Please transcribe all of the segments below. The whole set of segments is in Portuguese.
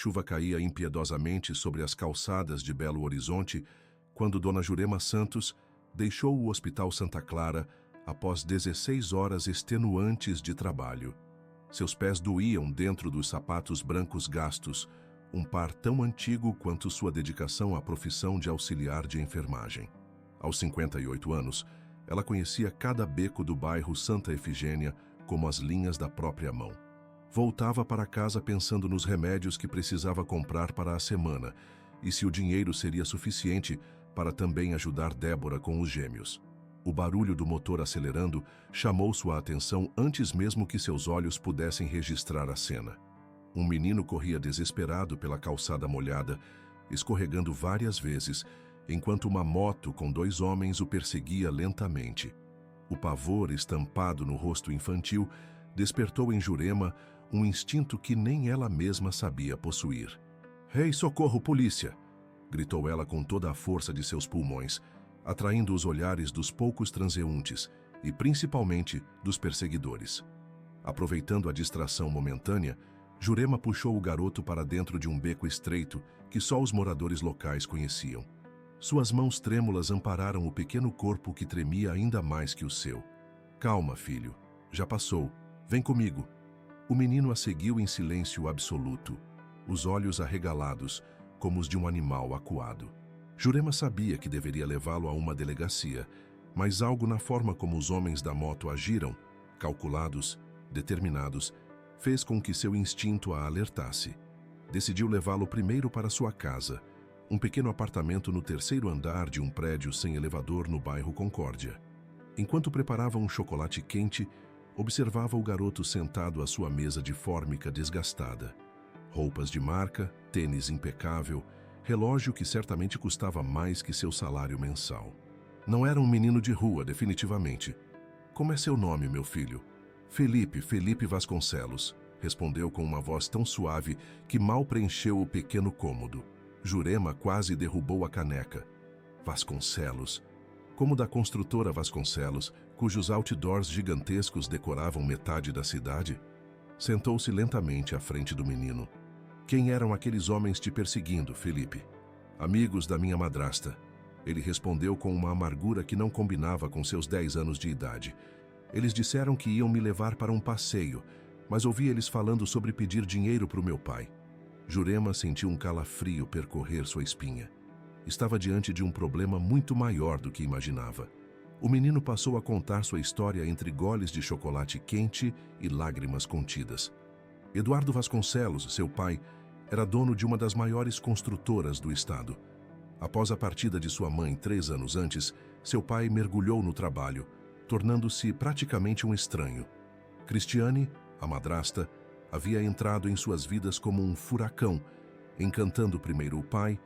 chuva caía impiedosamente sobre as calçadas de Belo Horizonte quando Dona Jurema Santos deixou o Hospital Santa Clara após 16 horas extenuantes de trabalho. Seus pés doíam dentro dos sapatos brancos gastos, um par tão antigo quanto sua dedicação à profissão de auxiliar de enfermagem. Aos 58 anos, ela conhecia cada beco do bairro Santa Efigênia como as linhas da própria mão. Voltava para casa pensando nos remédios que precisava comprar para a semana e se o dinheiro seria suficiente para também ajudar Débora com os gêmeos. O barulho do motor acelerando chamou sua atenção antes mesmo que seus olhos pudessem registrar a cena. Um menino corria desesperado pela calçada molhada, escorregando várias vezes, enquanto uma moto com 2 homens o perseguia lentamente. O pavor estampado no rosto infantil despertou em Jurema um instinto que nem ela mesma sabia possuir. "Ei, socorro, polícia!" gritou ela com toda a força de seus pulmões, atraindo os olhares dos poucos transeuntes e principalmente dos perseguidores. Aproveitando a distração momentânea, Jurema puxou o garoto para dentro de um beco estreito que só os moradores locais conheciam. Suas mãos trêmulas ampararam o pequeno corpo que tremia ainda mais que o seu. "Calma, filho. Já passou. Vem comigo." O menino a seguiu em silêncio absoluto, os olhos arregalados, como os de um animal acuado. Jurema sabia que deveria levá-lo a uma delegacia, mas algo na forma como os homens da moto agiram, calculados, determinados, fez com que seu instinto a alertasse. Decidiu levá-lo primeiro para sua casa, um pequeno apartamento no 3º andar de um prédio sem elevador no bairro Concórdia. Enquanto preparava um chocolate quente, observava o garoto sentado à sua mesa de fórmica desgastada. Roupas de marca, tênis impecável, relógio que certamente custava mais que seu salário mensal. Não era um menino de rua, definitivamente. "Como é seu nome, meu filho?" Felipe Vasconcelos", respondeu com uma voz tão suave que mal preencheu o pequeno cômodo. Jurema quase derrubou a caneca. Vasconcelos. Como da construtora Vasconcelos, cujos outdoors gigantescos decoravam metade da cidade? Sentou-se lentamente à frente do menino. "Quem eram aqueles homens te perseguindo, Felipe?" "Amigos da minha madrasta." Ele respondeu com uma amargura que não combinava com seus 10 anos de idade. "Eles disseram que iam me levar para um passeio, mas ouvi eles falando sobre pedir dinheiro para o meu pai." Jurema sentiu um calafrio percorrer sua espinha. Estava diante de um problema muito maior do que imaginava. O menino passou a contar sua história entre goles de chocolate quente e lágrimas contidas. Eduardo Vasconcelos, seu pai, era dono de uma das maiores construtoras do estado. Após a partida de sua mãe 3 anos antes, seu pai mergulhou no trabalho, tornando-se praticamente um estranho. Cristiane, a madrasta, havia entrado em suas vidas como um furacão, encantando primeiro o pai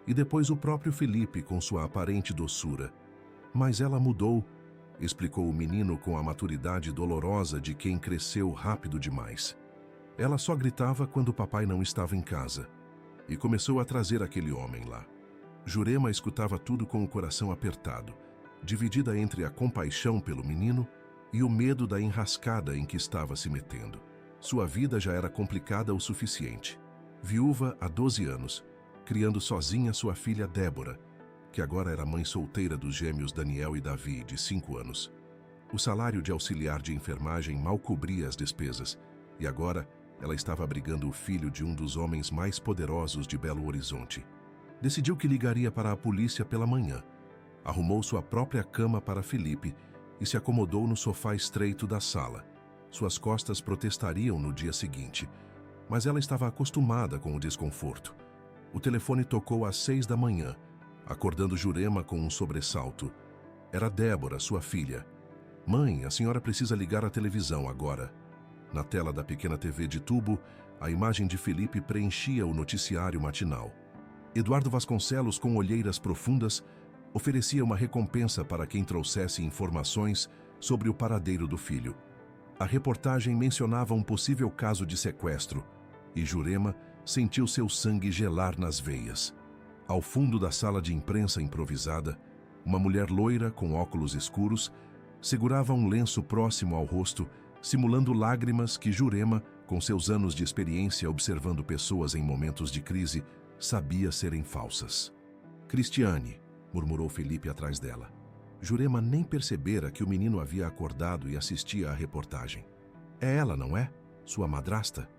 e depois o próprio Felipe com sua aparente doçura. "Mas ela mudou", explicou o menino com a maturidade dolorosa de quem cresceu rápido demais. "Ela só gritava quando o papai não estava em casa." E começou a trazer aquele homem lá. Jurema escutava tudo com o coração apertado, dividida entre a compaixão pelo menino e o medo da enrascada em que estava se metendo. Sua vida já era complicada o suficiente. Viúva há 12 anos, criando sozinha sua filha Débora, que agora era mãe solteira dos gêmeos Daniel e Davi, de 5 anos. O salário de auxiliar de enfermagem mal cobria as despesas, e agora ela estava abrigando o filho de um dos homens mais poderosos de Belo Horizonte. Decidiu que ligaria para a polícia pela manhã. Arrumou sua própria cama para Felipe e se acomodou no sofá estreito da sala. Suas costas protestariam no dia seguinte, mas ela estava acostumada com o desconforto. O telefone tocou às 6 da manhã, acordando Jurema com um sobressalto. Era Débora, sua filha. "Mãe, a senhora precisa ligar a televisão agora." Na tela da pequena TV de tubo, a imagem de Felipe preenchia o noticiário matinal. Eduardo Vasconcelos, com olheiras profundas, oferecia uma recompensa para quem trouxesse informações sobre o paradeiro do filho. A reportagem mencionava um possível caso de sequestro, e Jurema sentiu seu sangue gelar nas veias. Ao fundo da sala de imprensa improvisada, uma mulher loira com óculos escuros segurava um lenço próximo ao rosto, simulando lágrimas que Jurema Com seus anos de experiência observando pessoas em momentos de crise, sabia serem falsas. Cristiane, murmurou Felipe atrás dela. Jurema nem percebera que o menino havia acordado e assistia à reportagem. É ela, não é? Sua madrasta?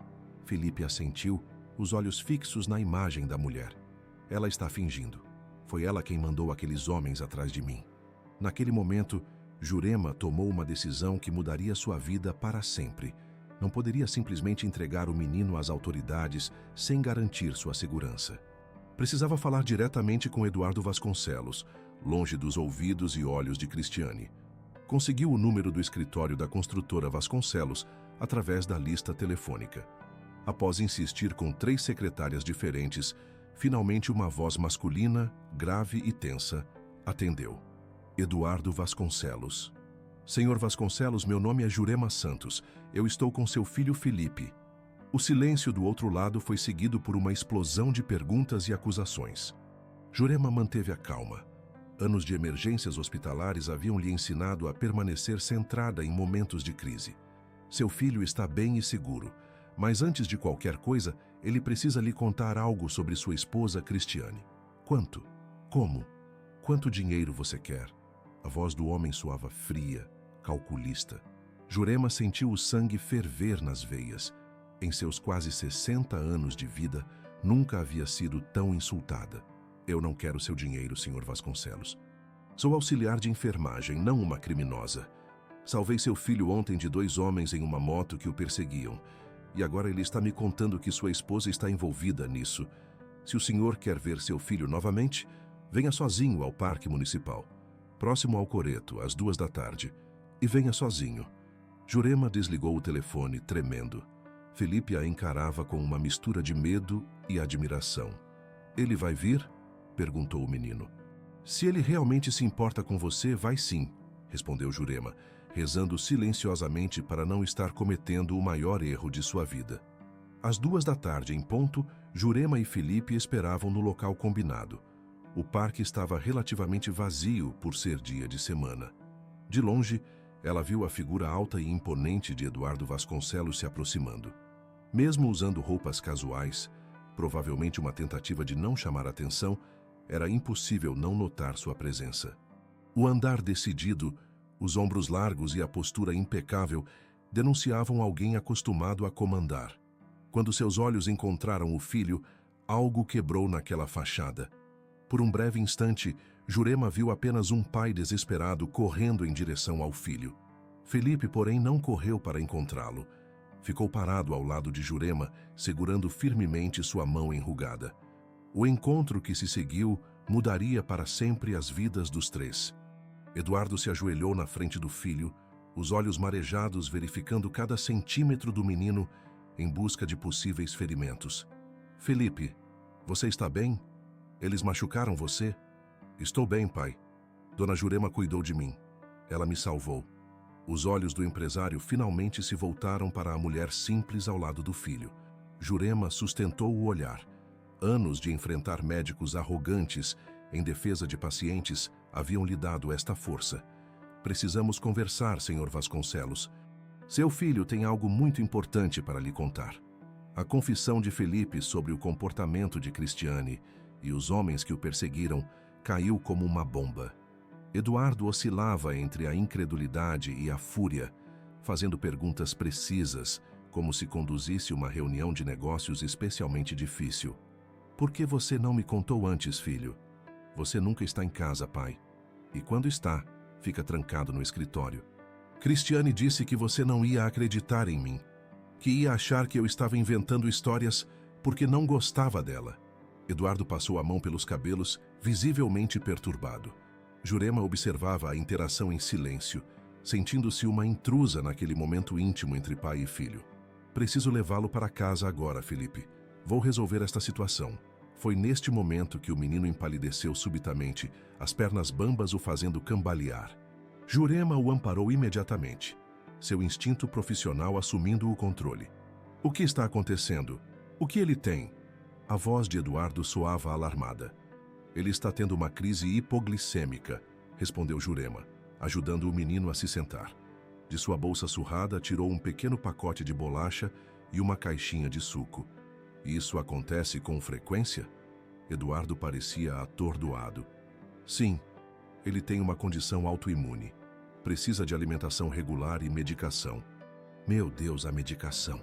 Felipe assentiu, os olhos fixos na imagem da mulher. Ela está fingindo. Foi ela quem mandou aqueles homens atrás de mim. Naquele momento, Jurema tomou uma decisão que mudaria sua vida para sempre. Não poderia simplesmente entregar o menino às autoridades sem garantir sua segurança. Precisava falar diretamente com Eduardo Vasconcelos, longe dos ouvidos e olhos de Cristiane. Conseguiu o número do escritório da construtora Vasconcelos através da lista telefônica. Após insistir com 3 secretárias diferentes, finalmente uma voz masculina, grave e tensa, atendeu. Eduardo Vasconcelos. Senhor Vasconcelos, meu nome é Jurema Santos. Eu estou com seu filho Felipe. O silêncio do outro lado foi seguido por uma explosão de perguntas e acusações. Jurema manteve a calma. Anos de emergências hospitalares haviam lhe ensinado a permanecer centrada em momentos de crise. Seu filho está bem e seguro, mas antes de qualquer coisa, ele precisa lhe contar algo sobre sua esposa Cristiane. Quanto? Como? Quanto dinheiro você quer? A voz do homem soava fria, calculista. Jurema sentiu o sangue ferver nas veias. Em seus quase 60 anos de vida, nunca havia sido tão insultada. Eu não quero seu dinheiro, senhor Vasconcelos. Sou auxiliar de enfermagem, não uma criminosa. Salvei seu filho ontem de 2 homens em uma moto que o perseguiam. E agora ele está me contando que sua esposa está envolvida nisso. Se o senhor quer ver seu filho novamente, venha sozinho ao Parque Municipal, próximo ao Coreto, às 2 da tarde. E venha sozinho. Jurema desligou o telefone, tremendo. Felipe a encarava com uma mistura de medo e admiração. Ele vai vir? Perguntou o menino. Se ele realmente se importa com você, vai sim, respondeu Jurema, rezando silenciosamente para não estar cometendo o maior erro de sua vida. Às 2 da tarde, em ponto, Jurema e Felipe esperavam no local combinado. O parque estava relativamente vazio por ser dia de semana. De longe, ela viu a figura alta e imponente de Eduardo Vasconcelos se aproximando. Mesmo usando roupas casuais, provavelmente uma tentativa de não chamar atenção, era impossível não notar sua presença. O andar decidido, os ombros largos e a postura impecável denunciavam alguém acostumado a comandar. Quando seus olhos encontraram o filho, algo quebrou naquela fachada. Por um breve instante, Jurema viu apenas um pai desesperado correndo em direção ao filho. Felipe, porém, não correu para encontrá-lo. Ficou parado ao lado de Jurema, segurando firmemente sua mão enrugada. O encontro que se seguiu mudaria para sempre as vidas dos 3. Eduardo se ajoelhou na frente do filho, os olhos marejados verificando cada centímetro do menino em busca de possíveis ferimentos. Felipe, você está bem? Eles machucaram você? Estou bem, pai. Dona Jurema cuidou de mim. Ela me salvou. Os olhos do empresário finalmente se voltaram para a mulher simples ao lado do filho. Jurema sustentou o olhar. Anos de enfrentar médicos arrogantes em defesa de pacientes haviam lhe dado esta força. Precisamos conversar, senhor Vasconcelos. Seu filho tem algo muito importante para lhe contar. A confissão de Felipe sobre o comportamento de Cristiane e os homens que o perseguiram caiu como uma bomba. Eduardo oscilava entre a incredulidade e a fúria, fazendo perguntas precisas, como se conduzisse uma reunião de negócios especialmente difícil. Por que você não me contou antes, filho? Você nunca está em casa, pai. E quando está, fica trancado no escritório. Cristiane disse que você não ia acreditar em mim, que ia achar que eu estava inventando histórias porque não gostava dela. Eduardo passou a mão pelos cabelos, visivelmente perturbado. Jurema observava a interação em silêncio, sentindo-se uma intrusa naquele momento íntimo entre pai e filho. Preciso levá-lo para casa agora, Felipe. Vou resolver esta situação. Foi neste momento que o menino empalideceu subitamente, as pernas bambas o fazendo cambalear. Jurema o amparou imediatamente, seu instinto profissional assumindo o controle. O que está acontecendo? O que ele tem? A voz de Eduardo soava alarmada. Ele está tendo uma crise hipoglicêmica, respondeu Jurema, ajudando o menino a se sentar. De sua bolsa surrada, tirou um pequeno pacote de bolacha e uma caixinha de suco. Isso acontece com frequência? Eduardo parecia atordoado. Sim, ele tem uma condição autoimune. Precisa de alimentação regular e medicação. Meu Deus, a medicação.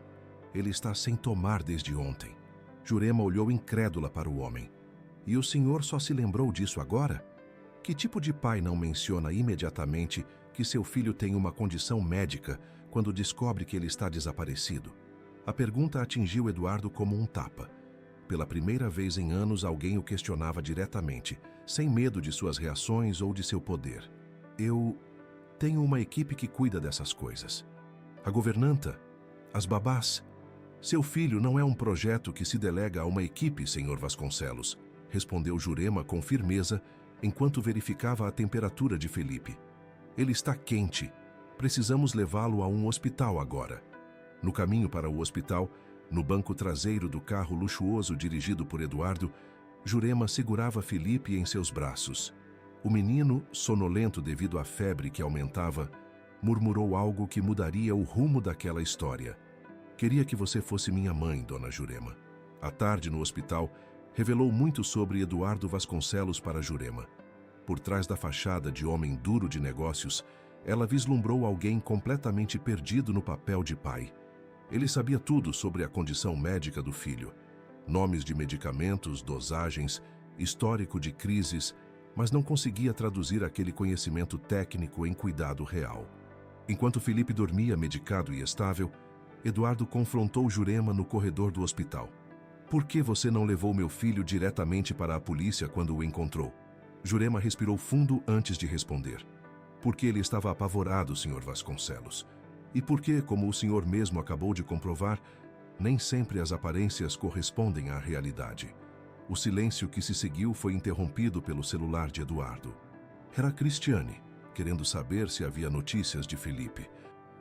Ele está sem tomar desde ontem. Jurema olhou incrédula para o homem. E o senhor só se lembrou disso agora? Que tipo de pai não menciona imediatamente que seu filho tem uma condição médica quando descobre que ele está desaparecido? A pergunta atingiu Eduardo como um tapa. Pela primeira vez em anos, alguém o questionava diretamente, sem medo de suas reações ou de seu poder. Eu tenho uma equipe que cuida dessas coisas. A governanta, as babás. Seu filho não é um projeto que se delega a uma equipe, senhor Vasconcelos, respondeu Jurema com firmeza, enquanto verificava a temperatura de Felipe. Ele está quente. Precisamos levá-lo a um hospital agora. No caminho para o hospital, no banco traseiro do carro luxuoso dirigido por Eduardo, Jurema segurava Felipe em seus braços. O menino, sonolento devido à febre que aumentava, murmurou algo que mudaria o rumo daquela história. Queria que você fosse minha mãe, dona Jurema. À tarde, no hospital, revelou muito sobre Eduardo Vasconcelos para Jurema. Por trás da fachada de homem duro de negócios, ela vislumbrou alguém completamente perdido no papel de pai. Ele sabia tudo sobre a condição médica do filho. Nomes de medicamentos, dosagens, histórico de crises, mas não conseguia traduzir aquele conhecimento técnico em cuidado real. Enquanto Felipe dormia medicado e estável, Eduardo confrontou Jurema no corredor do hospital. Por que você não levou meu filho diretamente para a polícia quando o encontrou? Jurema respirou fundo antes de responder. Porque ele estava apavorado, senhor Vasconcelos. E porque, como o senhor mesmo acabou de comprovar, nem sempre as aparências correspondem à realidade. O silêncio que se seguiu foi interrompido pelo celular de Eduardo. Era Cristiane, querendo saber se havia notícias de Felipe.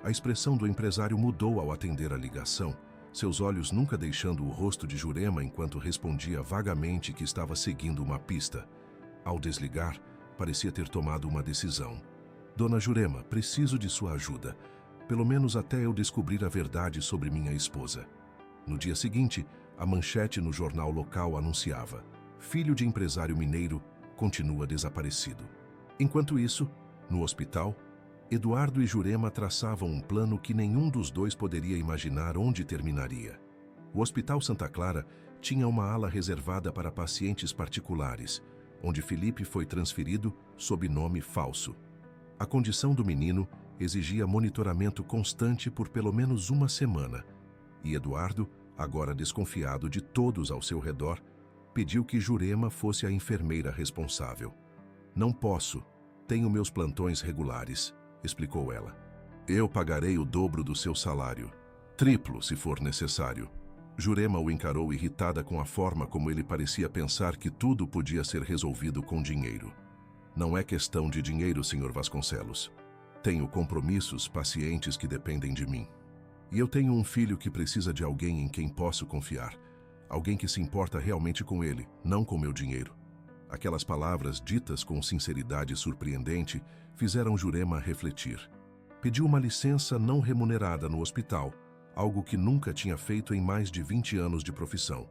A expressão do empresário mudou ao atender a ligação, seus olhos nunca deixando o rosto de Jurema enquanto respondia vagamente que estava seguindo uma pista. Ao desligar, parecia ter tomado uma decisão. Dona Jurema, preciso de sua ajuda. Pelo menos até eu descobrir a verdade sobre minha esposa. No dia seguinte, a manchete no jornal local anunciava: filho de empresário mineiro continua desaparecido. Enquanto isso, no hospital, Eduardo e Jurema traçavam um plano que nenhum dos dois poderia imaginar onde terminaria. O Hospital Santa Clara tinha uma ala reservada para pacientes particulares, onde Felipe foi transferido sob nome falso. A condição do menino exigia monitoramento constante por pelo menos uma semana, e Eduardo, agora desconfiado de todos ao seu redor, pediu que Jurema fosse a enfermeira responsável. Não posso, tenho meus plantões regulares, explicou ela. Eu pagarei o dobro do seu salário, triplo se for necessário. Jurema o encarou irritada com a forma como ele parecia pensar que tudo podia ser resolvido com dinheiro. Não é questão de dinheiro, senhor Vasconcelos. Tenho compromissos, pacientes que dependem de mim. E eu tenho um filho que precisa de alguém em quem posso confiar. Alguém que se importa realmente com ele, não com meu dinheiro. Aquelas palavras, ditas com sinceridade surpreendente, fizeram Jurema refletir. Pediu uma licença não remunerada no hospital, algo que nunca tinha feito em mais de 20 anos de profissão.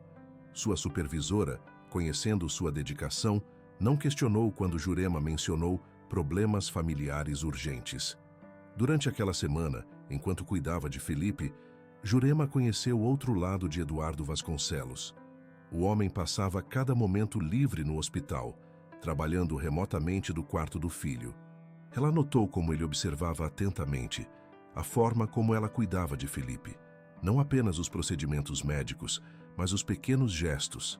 Sua supervisora, conhecendo sua dedicação, não questionou quando Jurema mencionou problemas familiares urgentes. Durante aquela semana, enquanto cuidava de Felipe, Jurema conheceu outro lado de Eduardo Vasconcelos. O homem passava cada momento livre no hospital, trabalhando remotamente do quarto do filho. Ela notou como ele observava atentamente a forma como ela cuidava de Felipe. Não apenas os procedimentos médicos, mas os pequenos gestos,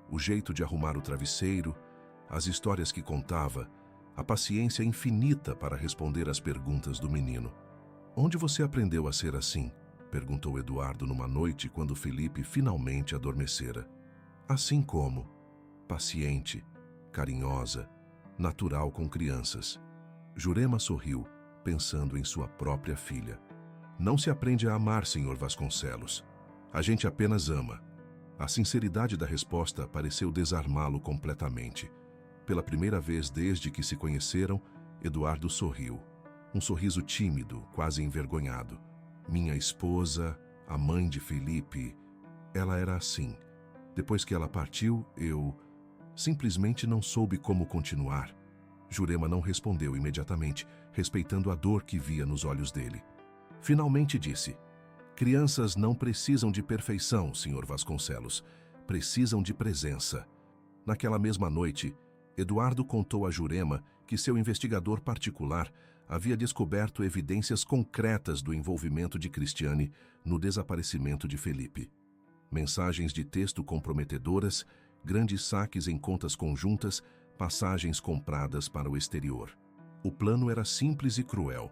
o jeito de arrumar o travesseiro, as histórias que contava, a paciência infinita para responder às perguntas do menino. Onde você aprendeu a ser assim? Perguntou Eduardo numa noite quando Felipe finalmente adormecera. Assim como, paciente, carinhosa, natural com crianças. Jurema sorriu, pensando em sua própria filha. Não se aprende a amar, senhor Vasconcelos. A gente apenas ama. A sinceridade da resposta pareceu desarmá-lo completamente. Pela primeira vez desde que se conheceram, Eduardo sorriu. Um sorriso tímido, quase envergonhado. Minha esposa A mãe de Felipe, ela era assim. Depois que ela partiu, eu simplesmente não soube como continuar. Jurema não respondeu imediatamente, respeitando a dor que via nos olhos dele. Finalmente disse: crianças não precisam de perfeição, Sr. Vasconcelos. Precisam de presença. Naquela mesma noite, Eduardo contou a Jurema que seu investigador particular havia descoberto evidências concretas do envolvimento de Cristiane no desaparecimento de Felipe. Mensagens de texto comprometedoras, grandes saques em contas conjuntas, passagens compradas para o exterior. O plano era simples e cruel: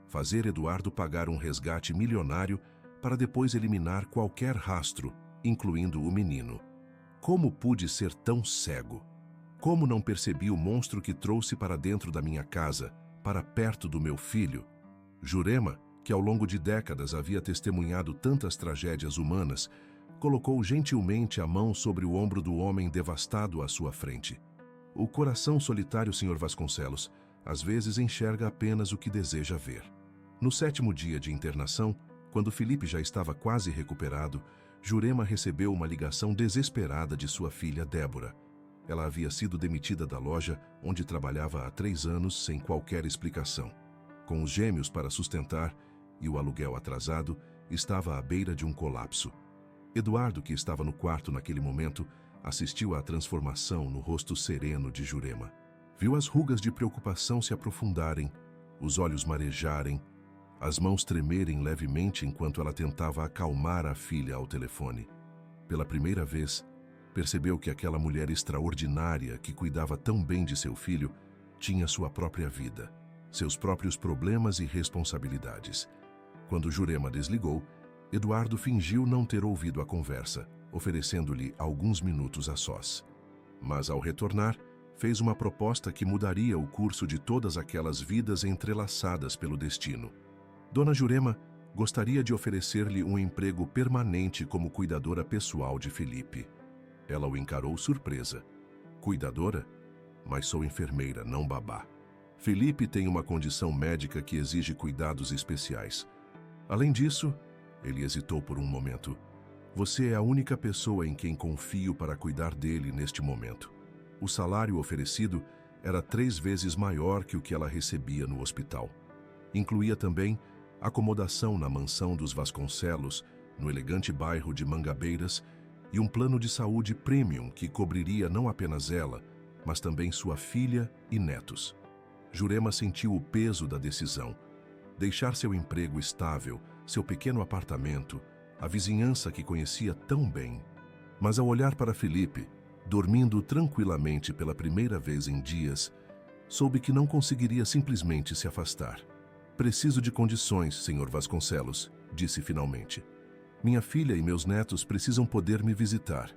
fazer Eduardo pagar um resgate milionário para depois eliminar qualquer rastro, incluindo o menino. Como pude ser tão cego? Como não percebi o monstro que trouxe para dentro da minha casa, para perto do meu filho? Jurema, que ao longo de décadas havia testemunhado tantas tragédias humanas, colocou gentilmente a mão sobre o ombro do homem devastado à sua frente. O coração solitário, Sr. Vasconcelos, às vezes enxerga apenas o que deseja ver. No 7º dia de internação, quando Felipe já estava quase recuperado, Jurema recebeu uma ligação desesperada de sua filha Débora. Ela havia sido demitida da loja onde trabalhava há 3 anos sem qualquer explicação. Com os gêmeos para sustentar e o aluguel atrasado, estava à beira de um colapso. Eduardo, que estava no quarto naquele momento, assistiu à transformação no rosto sereno de Jurema. Viu as rugas de preocupação se aprofundarem, os olhos marejarem, as mãos tremerem levemente enquanto ela tentava acalmar a filha ao telefone. Pela primeira vez, percebeu que aquela mulher extraordinária que cuidava tão bem de seu filho tinha sua própria vida, seus próprios problemas e responsabilidades. Quando Jurema desligou, Eduardo fingiu não ter ouvido a conversa, oferecendo-lhe alguns minutos a sós. Mas, ao retornar, fez uma proposta que mudaria o curso de todas aquelas vidas entrelaçadas pelo destino. Dona Jurema gostaria de oferecer-lhe um emprego permanente como cuidadora pessoal de Felipe. Ela o encarou surpresa. Cuidadora? Mas sou enfermeira, não babá. Felipe tem uma condição médica que exige cuidados especiais. Além disso, ele hesitou por um momento. Você é a única pessoa em quem confio para cuidar dele neste momento. O salário oferecido era 3 vezes maior que o que ela recebia no hospital. Incluía também acomodação na mansão dos Vasconcelos, no elegante bairro de Mangabeiras, e um plano de saúde premium que cobriria não apenas ela, mas também sua filha e netos. Jurema sentiu o peso da decisão. Deixar seu emprego estável, seu pequeno apartamento, a vizinhança que conhecia tão bem. Mas ao olhar para Felipe, dormindo tranquilamente pela primeira vez em dias, soube que não conseguiria simplesmente se afastar. Preciso de condições, Sr. Vasconcelos, disse finalmente. Minha filha e meus netos precisam poder me visitar.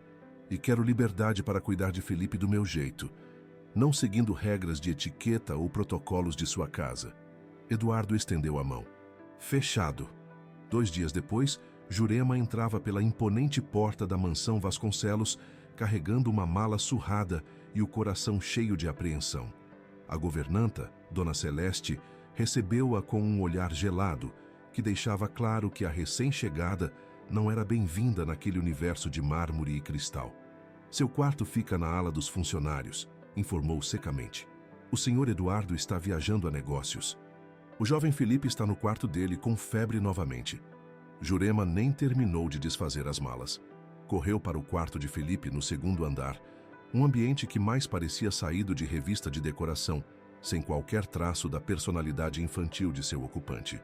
E quero liberdade para cuidar de Felipe do meu jeito, não seguindo regras de etiqueta ou protocolos de sua casa. Eduardo estendeu a mão. Fechado. 2 dias depois, Jurema entrava pela imponente porta da mansão Vasconcelos, carregando uma mala surrada e o coração cheio de apreensão. A governanta, Dona Celeste, recebeu-a com um olhar gelado, que deixava claro que a recém-chegada não era bem-vinda naquele universo de mármore e cristal. Seu quarto fica na ala dos funcionários, informou secamente. O Sr. Eduardo está viajando a negócios. O jovem Felipe está no quarto dele com febre novamente. Jurema nem terminou de desfazer as malas. Correu para o quarto de Felipe no 2º andar, um ambiente que mais parecia saído de revista de decoração, sem qualquer traço da personalidade infantil de seu ocupante.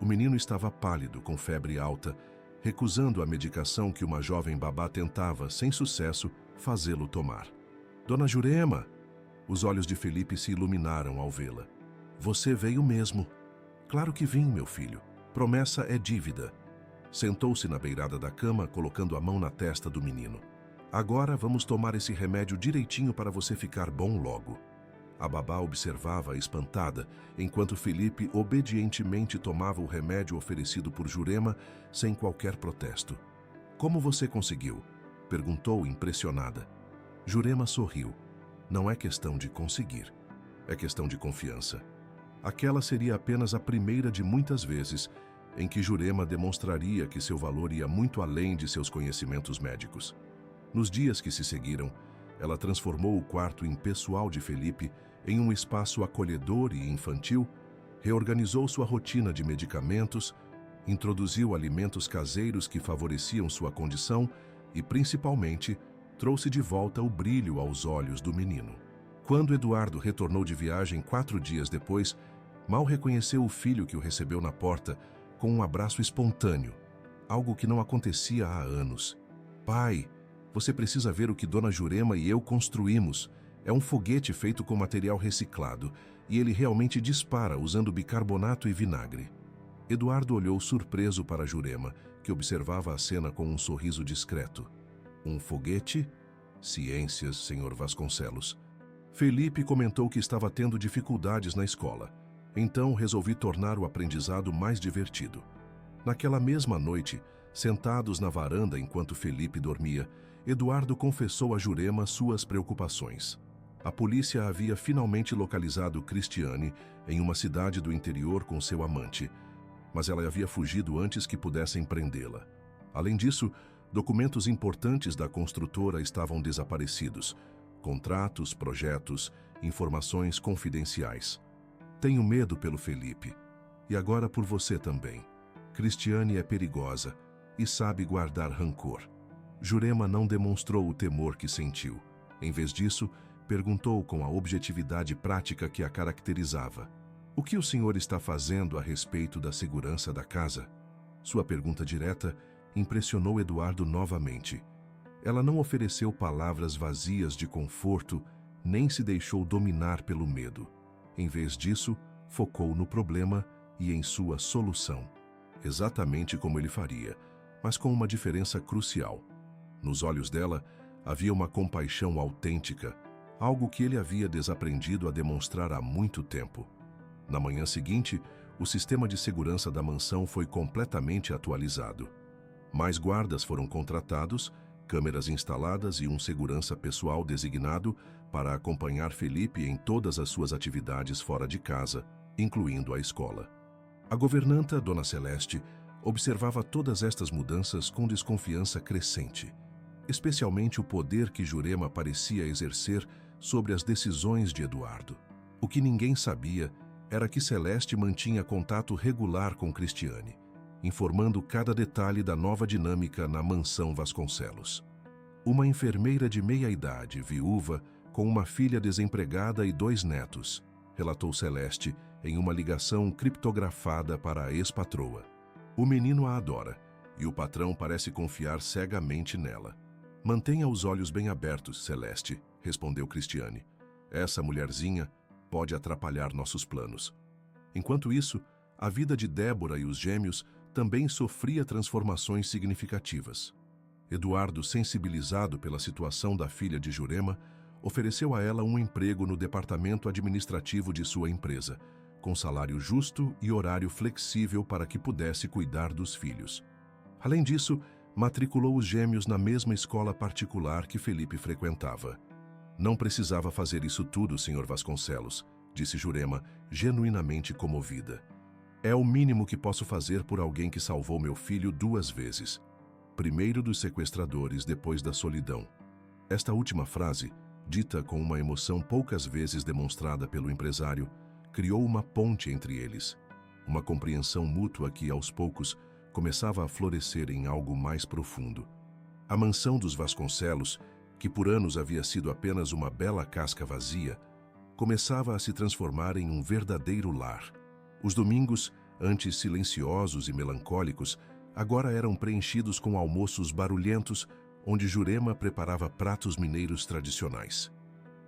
O menino estava pálido, com febre alta, recusando a medicação que uma jovem babá tentava, sem sucesso, fazê-lo tomar. Dona Jurema! Os olhos de Felipe se iluminaram ao vê-la. Você veio mesmo. Claro que vim, meu filho. Promessa é dívida. Sentou-se na beirada da cama, colocando a mão na testa do menino. Agora vamos tomar esse remédio direitinho para você ficar bom logo. A babá observava espantada, enquanto Felipe obedientemente tomava o remédio oferecido por Jurema sem qualquer protesto. Como você conseguiu? Perguntou impressionada. Jurema sorriu. Não é questão de conseguir. É questão de confiança. Aquela seria apenas a primeira de muitas vezes em que Jurema demonstraria que seu valor ia muito além de seus conhecimentos médicos. Nos dias que se seguiram, ela transformou o quarto impessoal de Felipe em um espaço acolhedor e infantil, reorganizou sua rotina de medicamentos, introduziu alimentos caseiros que favoreciam sua condição e, principalmente, trouxe de volta o brilho aos olhos do menino. Quando Eduardo retornou de viagem 4 dias depois, mal reconheceu o filho que o recebeu na porta com um abraço espontâneo, algo que não acontecia há anos. "Pai, você precisa ver o que Dona Jurema e eu construímos. É um foguete feito com material reciclado e ele realmente dispara usando bicarbonato e vinagre." Eduardo olhou surpreso para Jurema, que observava a cena com um sorriso discreto. "Um foguete? Ciências, Sr. Vasconcelos." Felipe comentou que estava tendo dificuldades na escola. Então resolvi tornar o aprendizado mais divertido. Naquela mesma noite, sentados na varanda enquanto Felipe dormia, Eduardo confessou a Jurema suas preocupações. A polícia havia finalmente localizado Cristiane em uma cidade do interior com seu amante, mas ela havia fugido antes que pudessem prendê-la. Além disso, documentos importantes da construtora estavam desaparecidos. Contratos, projetos, informações confidenciais. "Tenho medo pelo Felipe. E agora por você também. Cristiane é perigosa e sabe guardar rancor." Jurema não demonstrou o temor que sentiu. Em vez disso, perguntou com a objetividade prática que a caracterizava: "O que o senhor está fazendo a respeito da segurança da casa?" Sua pergunta direta impressionou Eduardo novamente. Ela não ofereceu palavras vazias de conforto, nem se deixou dominar pelo medo. Em vez disso, focou no problema e em sua solução. Exatamente como ele faria, mas com uma diferença crucial. Nos olhos dela, havia uma compaixão autêntica, algo que ele havia desaprendido a demonstrar há muito tempo. Na manhã seguinte, o sistema de segurança da mansão foi completamente atualizado. Mais guardas foram contratados, câmeras instaladas e um segurança pessoal designado para acompanhar Felipe em todas as suas atividades fora de casa, incluindo a escola. A governanta, Dona Celeste, observava todas estas mudanças com desconfiança crescente, especialmente o poder que Jurema parecia exercer sobre as decisões de Eduardo. O que ninguém sabia era que Celeste mantinha contato regular com Cristiane, informando cada detalhe da nova dinâmica na mansão Vasconcelos. Uma enfermeira de meia-idade, viúva, com uma filha desempregada e 2 netos, relatou Celeste em uma ligação criptografada para a ex-patroa. "O menino a adora, e o patrão parece confiar cegamente nela." "Mantenha os olhos bem abertos, Celeste", respondeu Cristiane. "Essa mulherzinha pode atrapalhar nossos planos." Enquanto isso, a vida de Débora e os gêmeos também sofria transformações significativas. Eduardo, sensibilizado pela situação da filha de Jurema, ofereceu a ela um emprego no departamento administrativo de sua empresa, com salário justo e horário flexível para que pudesse cuidar dos filhos. Além disso, matriculou os gêmeos na mesma escola particular que Felipe frequentava. "Não precisava fazer isso tudo, Sr. Vasconcelos", disse Jurema, genuinamente comovida. "É o mínimo que posso fazer por alguém que salvou meu filho 2 vezes. Primeiro dos sequestradores, depois da solidão." Esta última frase, dita com uma emoção poucas vezes demonstrada pelo empresário, criou uma ponte entre eles. Uma compreensão mútua que, aos poucos, começava a florescer em algo mais profundo. A mansão dos Vasconcelos, que por anos havia sido apenas uma bela casca vazia, começava a se transformar em um verdadeiro lar. Os domingos, antes silenciosos e melancólicos, agora eram preenchidos com almoços barulhentos, onde Jurema preparava pratos mineiros tradicionais.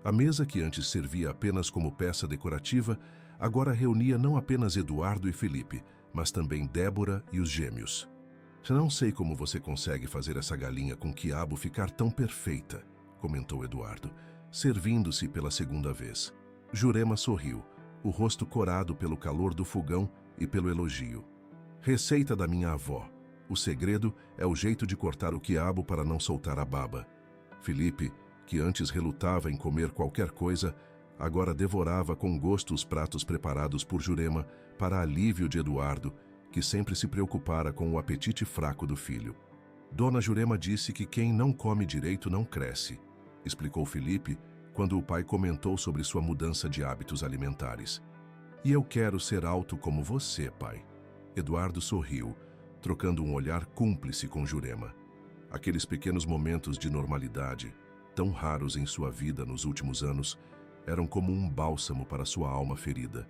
A mesa, que antes servia apenas como peça decorativa, agora reunia não apenas Eduardo e Felipe, mas também Débora e os gêmeos. "Não sei como você consegue fazer essa galinha com quiabo ficar tão perfeita", comentou Eduardo, servindo-se pela segunda vez. Jurema sorriu, o rosto corado pelo calor do fogão e pelo elogio. "Receita da minha avó. O segredo é o jeito de cortar o quiabo para não soltar a baba." Felipe, que antes relutava em comer qualquer coisa, agora devorava com gosto os pratos preparados por Jurema para alívio de Eduardo, que sempre se preocupara com o apetite fraco do filho. Dona Jurema disse que quem não come direito não cresce, explicou Felipe quando o pai comentou sobre sua mudança de hábitos alimentares. E eu quero ser alto como você, pai. Eduardo sorriu, trocando um olhar cúmplice com Jurema. Aqueles pequenos momentos de normalidade, tão raros em sua vida nos últimos anos, eram como um bálsamo para sua alma ferida.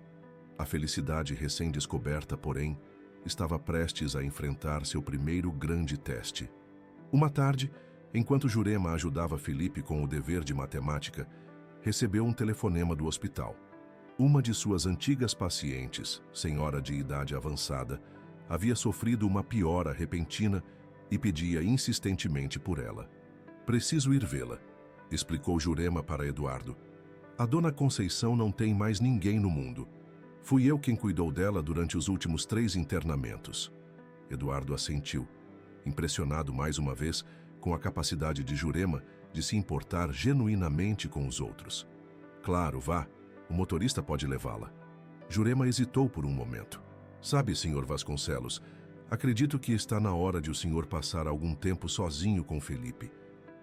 A felicidade recém-descoberta, porém, estava prestes a enfrentar seu primeiro grande teste. Uma tarde, enquanto Jurema ajudava Felipe com o dever de matemática, recebeu um telefonema do hospital. Uma de suas antigas pacientes, senhora de idade avançada, havia sofrido uma piora repentina e pedia insistentemente por ela. Preciso ir vê-la, explicou Jurema para Eduardo. A dona Conceição não tem mais ninguém no mundo. Fui eu quem cuidou dela durante os últimos 3 internamentos. Eduardo assentiu, impressionado mais uma vez com a capacidade de Jurema de se importar genuinamente com os outros. Claro, vá. O motorista pode levá-la. Jurema hesitou por um momento. Sabe, senhor Vasconcelos, acredito que está na hora de o senhor passar algum tempo sozinho com Felipe.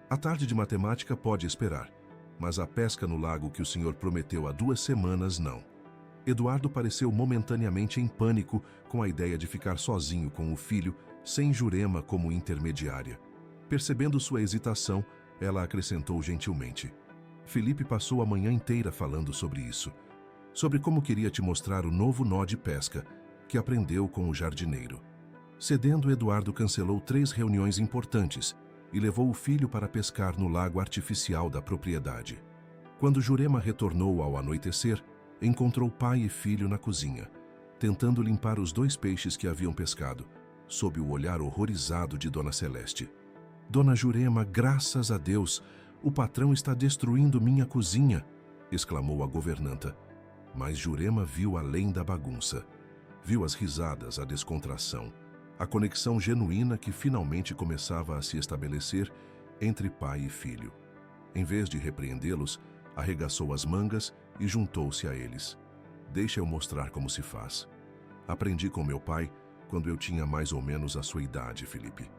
A tarde de matemática pode esperar, mas a pesca no lago que o senhor prometeu há 2 semanas, não. Eduardo pareceu momentaneamente em pânico com a ideia de ficar sozinho com o filho, sem Jurema como intermediária. Percebendo sua hesitação, ela acrescentou gentilmente. Felipe passou a manhã inteira falando sobre isso, sobre como queria te mostrar o novo nó de pesca que aprendeu com o jardineiro. Cedendo, Eduardo cancelou 3 reuniões importantes e levou o filho para pescar no lago artificial da propriedade. Quando Jurema retornou ao anoitecer, encontrou pai e filho na cozinha, tentando limpar os 2 peixes que haviam pescado, sob o olhar horrorizado de Dona Celeste. Dona Jurema, graças a Deus, o patrão está destruindo minha cozinha, exclamou a governanta. Mas Jurema viu além da bagunça. Viu as risadas, a descontração, a conexão genuína que finalmente começava a se estabelecer entre pai e filho. Em vez de repreendê-los, arregaçou as mangas e juntou-se a eles. Deixa eu mostrar como se faz. Aprendi com meu pai quando eu tinha mais ou menos a sua idade, Felipe.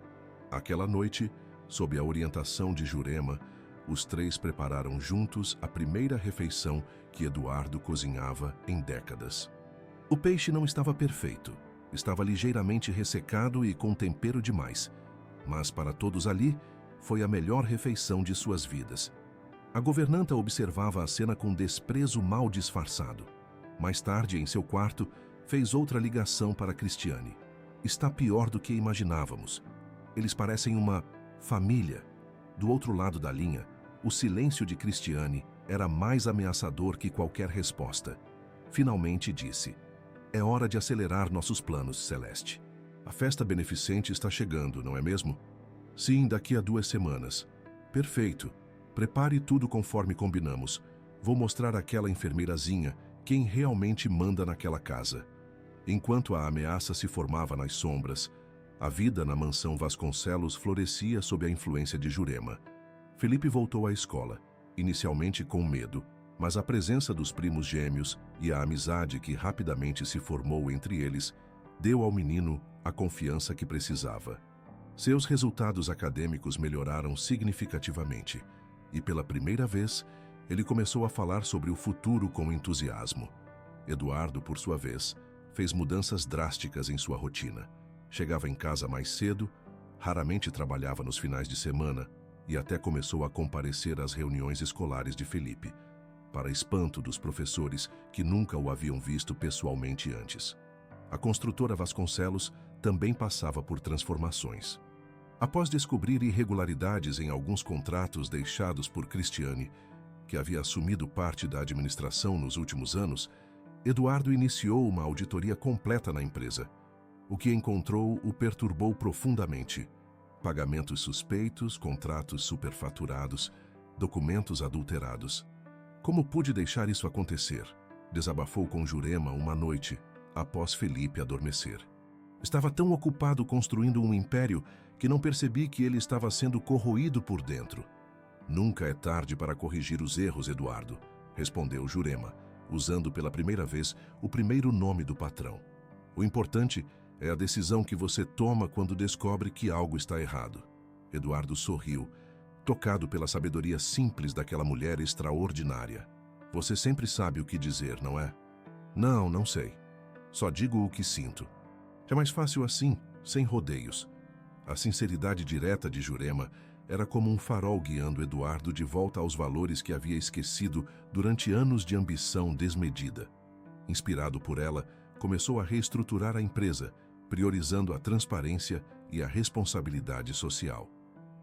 Aquela noite, sob a orientação de Jurema, os 3 prepararam juntos a primeira refeição que Eduardo cozinhava em décadas. O peixe não estava perfeito, estava ligeiramente ressecado e com tempero demais, mas para todos ali foi a melhor refeição de suas vidas. A governanta observava a cena com desprezo mal disfarçado. Mais tarde, em seu quarto, fez outra ligação para Cristiane. Está pior do que imaginávamos. Eles parecem uma família. Do outro lado da linha, o silêncio de Cristiane era mais ameaçador que qualquer resposta. Finalmente disse: é hora de acelerar nossos planos, Celeste. A festa beneficente está chegando, não é mesmo? Sim, daqui a 2 semanas. Perfeito. Prepare tudo conforme combinamos. Vou mostrar àquela enfermeirazinha quem realmente manda naquela casa. Enquanto a ameaça se formava nas sombras, a vida na mansão Vasconcelos florescia sob a influência de Jurema. Felipe voltou à escola, inicialmente com medo, mas a presença dos primos gêmeos e a amizade que rapidamente se formou entre eles deu ao menino a confiança que precisava. Seus resultados acadêmicos melhoraram significativamente e, pela primeira vez, ele começou a falar sobre o futuro com entusiasmo. Eduardo, por sua vez, fez mudanças drásticas em sua rotina. Chegava em casa mais cedo, raramente trabalhava nos finais de semana e até começou a comparecer às reuniões escolares de Felipe, para espanto dos professores que nunca o haviam visto pessoalmente antes. A construtora Vasconcelos também passava por transformações. Após descobrir irregularidades em alguns contratos deixados por Cristiane, que havia assumido parte da administração nos últimos anos, Eduardo iniciou uma auditoria completa na empresa. O que encontrou o perturbou profundamente. Pagamentos suspeitos, contratos superfaturados, documentos adulterados. Como pude deixar isso acontecer? Desabafou com Jurema uma noite, após Felipe adormecer. Estava tão ocupado construindo um império que não percebi que ele estava sendo corroído por dentro. Nunca é tarde para corrigir os erros, Eduardo, respondeu Jurema, usando pela primeira vez o primeiro nome do patrão. O importante É a decisão que você toma quando descobre que algo está errado. Eduardo sorriu, tocado pela sabedoria simples daquela mulher extraordinária. Você sempre sabe o que dizer, não é? Não, não sei. Só digo o que sinto. É mais fácil assim, sem rodeios. A sinceridade direta de Jurema era como um farol guiando Eduardo de volta aos valores que havia esquecido durante anos de ambição desmedida. Inspirado por ela, começou a reestruturar a empresa, priorizando a transparência e a responsabilidade social.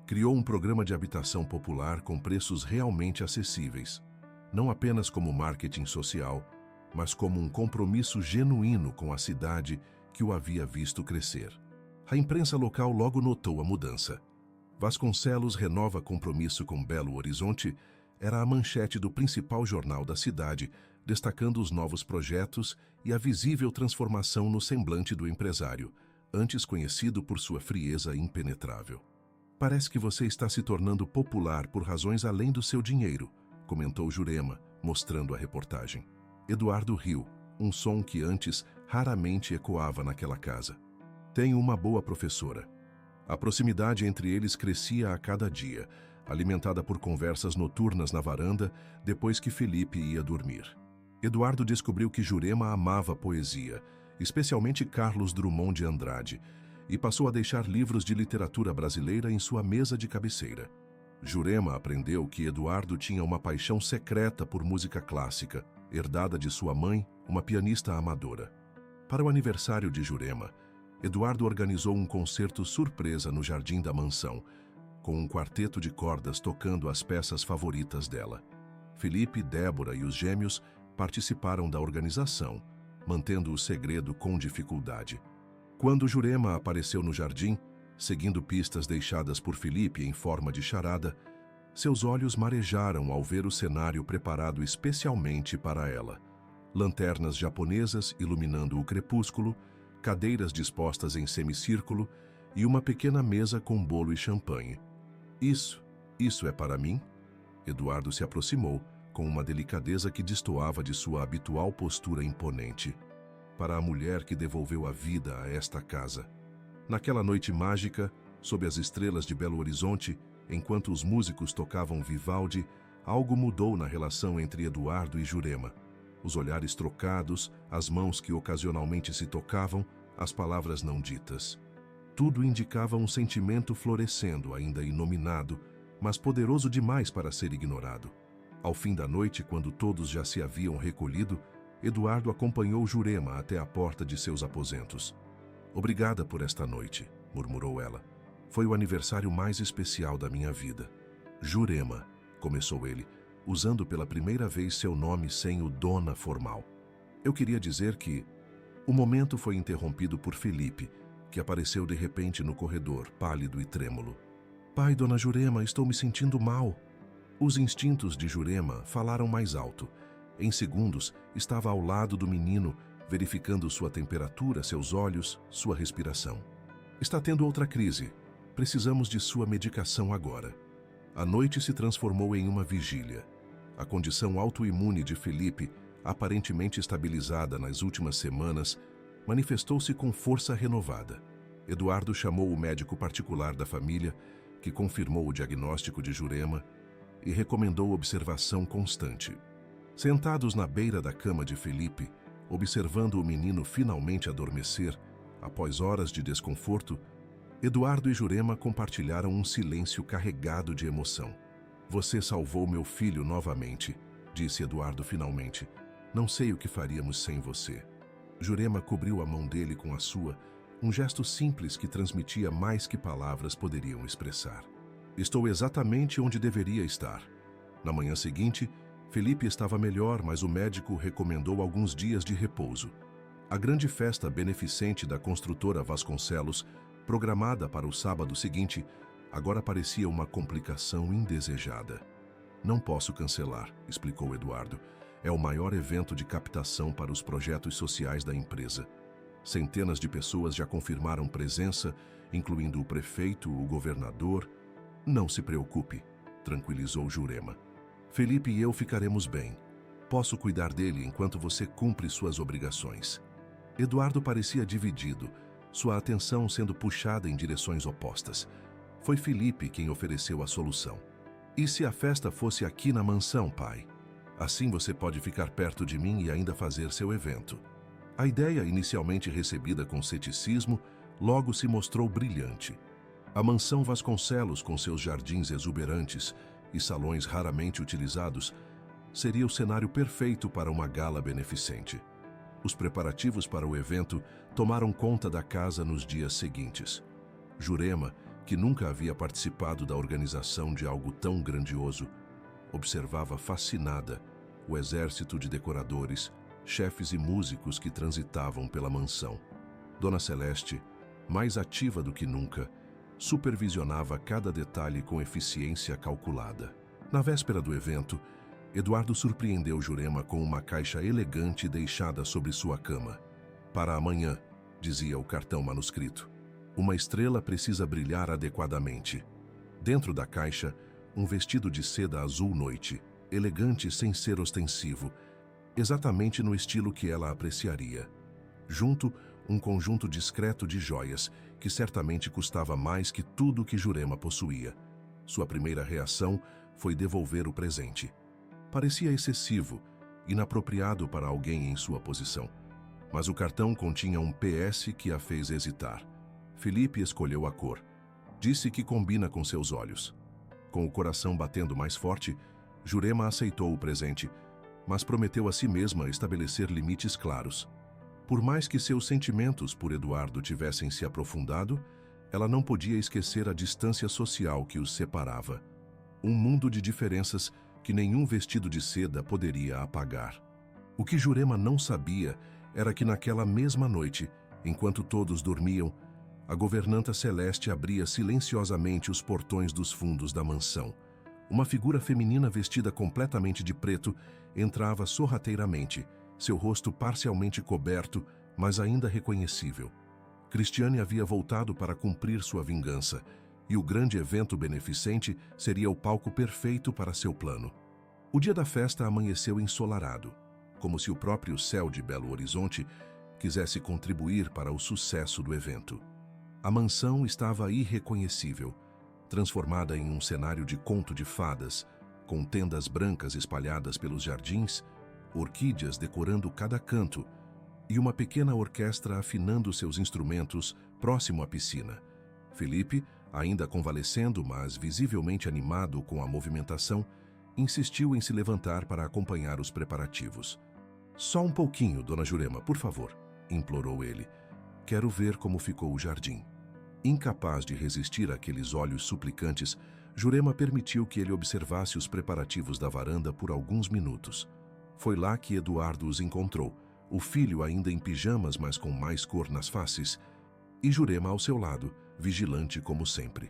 Criou um programa de habitação popular com preços realmente acessíveis, não apenas como marketing social, mas como um compromisso genuíno com a cidade que o havia visto crescer. A imprensa local logo notou a mudança. Vasconcelos renova compromisso com Belo Horizonte era a manchete do principal jornal da cidade, destacando os novos projetos e a visível transformação no semblante do empresário, antes conhecido por sua frieza impenetrável. Parece que você está se tornando popular por razões além do seu dinheiro, comentou Jurema, mostrando a reportagem. Eduardo riu, um som que antes raramente ecoava naquela casa. Tenho uma boa professora. A proximidade entre eles crescia a cada dia, alimentada por conversas noturnas na varanda depois que Felipe ia dormir. Eduardo descobriu que Jurema amava poesia, especialmente Carlos Drummond de Andrade, e passou a deixar livros de literatura brasileira em sua mesa de cabeceira. Jurema aprendeu que Eduardo tinha uma paixão secreta por música clássica, herdada de sua mãe, uma pianista amadora. Para o aniversário de Jurema, Eduardo organizou um concerto surpresa no jardim da mansão, com um quarteto de cordas tocando as peças favoritas dela. Felipe, Débora e os gêmeos participaram da organização, mantendo o segredo com dificuldade. Quando Jurema apareceu no jardim, seguindo pistas deixadas por Felipe em forma de charada, seus olhos marejaram ao ver o cenário preparado especialmente para ela. Lanternas japonesas iluminando o crepúsculo, cadeiras dispostas em semicírculo e uma pequena mesa com bolo e champanhe. Isso é para mim? Eduardo se aproximou, com uma delicadeza que destoava de sua habitual postura imponente. Para a mulher que devolveu a vida a esta casa. Naquela noite mágica, sob as estrelas de Belo Horizonte, enquanto os músicos tocavam Vivaldi, algo mudou na relação entre Eduardo e Jurema. Os olhares trocados, as mãos que ocasionalmente se tocavam, as palavras não ditas. Tudo indicava um sentimento florescendo, ainda inominado, mas poderoso demais para ser ignorado. Ao fim da noite, quando todos já se haviam recolhido, Eduardo acompanhou Jurema até a porta de seus aposentos. Obrigada por esta noite, murmurou ela. Foi o aniversário mais especial da minha vida. Jurema, começou ele, usando pela primeira vez seu nome sem o dona formal. Eu queria dizer que... O momento foi interrompido por Felipe, que apareceu de repente no corredor, pálido e trêmulo. Pai, dona Jurema, estou me sentindo mal. Os instintos de Jurema falaram mais alto. Em segundos, estava ao lado do menino, verificando sua temperatura, seus olhos, sua respiração. Está tendo outra crise. Precisamos de sua medicação agora. A noite se transformou em uma vigília. A condição autoimune de Felipe, aparentemente estabilizada nas últimas semanas, manifestou-se com força renovada. Eduardo chamou o médico particular da família, que confirmou o diagnóstico de Jurema e recomendou observação constante. Sentados na beira da cama de Felipe, observando o menino finalmente adormecer, após horas de desconforto, Eduardo e Jurema compartilharam um silêncio carregado de emoção. Você salvou meu filho novamente, disse Eduardo finalmente. Não sei o que faríamos sem você. Jurema cobriu a mão dele com a sua, um gesto simples que transmitia mais que palavras poderiam expressar. Estou exatamente onde deveria estar. Na manhã seguinte, Felipe estava melhor, mas o médico recomendou alguns dias de repouso. A grande festa beneficente da construtora Vasconcelos, programada para o sábado seguinte, agora parecia uma complicação indesejada. Não posso cancelar, explicou Eduardo. É o maior evento de captação para os projetos sociais da empresa. Centenas de pessoas já confirmaram presença, incluindo o prefeito, o governador. Não se preocupe, tranquilizou Jurema. Felipe e eu ficaremos bem. Posso cuidar dele enquanto você cumpre suas obrigações. Eduardo parecia dividido, sua atenção sendo puxada em direções opostas. Foi Felipe quem ofereceu a solução. E se a festa fosse aqui na mansão, pai? Assim você pode ficar perto de mim e ainda fazer seu evento. A ideia, inicialmente recebida com ceticismo, logo se mostrou brilhante. A mansão Vasconcelos, com seus jardins exuberantes e salões raramente utilizados, seria o cenário perfeito para uma gala beneficente. Os preparativos para o evento tomaram conta da casa nos dias seguintes. Jurema, que nunca havia participado da organização de algo tão grandioso, observava fascinada o exército de decoradores, chefes e músicos que transitavam pela mansão. Dona Celeste, mais ativa do que nunca, supervisionava cada detalhe com eficiência calculada. Na véspera do evento, Eduardo surpreendeu Jurema com uma caixa elegante deixada sobre sua cama. Para amanhã, dizia o cartão manuscrito, uma estrela precisa brilhar adequadamente. Dentro da caixa, um vestido de seda azul noite, elegante sem ser ostensivo, exatamente no estilo que ela apreciaria. Junto, um conjunto discreto de joias, que certamente custava mais que tudo que Jurema possuía. Sua primeira reação foi devolver o presente. Parecia excessivo, inapropriado para alguém em sua posição. Mas o cartão continha um PS que a fez hesitar. Felipe escolheu a cor. Disse que combina com seus olhos. Com o coração batendo mais forte, Jurema aceitou o presente, mas prometeu a si mesma estabelecer limites claros. Por mais que seus sentimentos por Eduardo tivessem se aprofundado, ela não podia esquecer a distância social que os separava. Um mundo de diferenças que nenhum vestido de seda poderia apagar. O que Jurema não sabia era que naquela mesma noite, enquanto todos dormiam, a governanta Celeste abria silenciosamente os portões dos fundos da mansão. Uma figura feminina vestida completamente de preto entrava sorrateiramente, seu rosto parcialmente coberto, mas ainda reconhecível. Cristiane havia voltado para cumprir sua vingança, e o grande evento beneficente seria o palco perfeito para seu plano. O dia da festa amanheceu ensolarado, como se o próprio céu de Belo Horizonte quisesse contribuir para o sucesso do evento. A mansão estava irreconhecível, transformada em um cenário de conto de fadas, com tendas brancas espalhadas pelos jardins, orquídeas decorando cada canto e uma pequena orquestra afinando seus instrumentos próximo à piscina. Felipe, ainda convalescendo, mas visivelmente animado com a movimentação, insistiu em se levantar para acompanhar os preparativos. "Só um pouquinho, dona Jurema, por favor", implorou ele. "Quero ver como ficou o jardim." Incapaz de resistir àqueles olhos suplicantes, Jurema permitiu que ele observasse os preparativos da varanda por alguns minutos. Foi lá que Eduardo os encontrou, o filho ainda em pijamas, mas com mais cor nas faces, e Jurema ao seu lado, vigilante como sempre.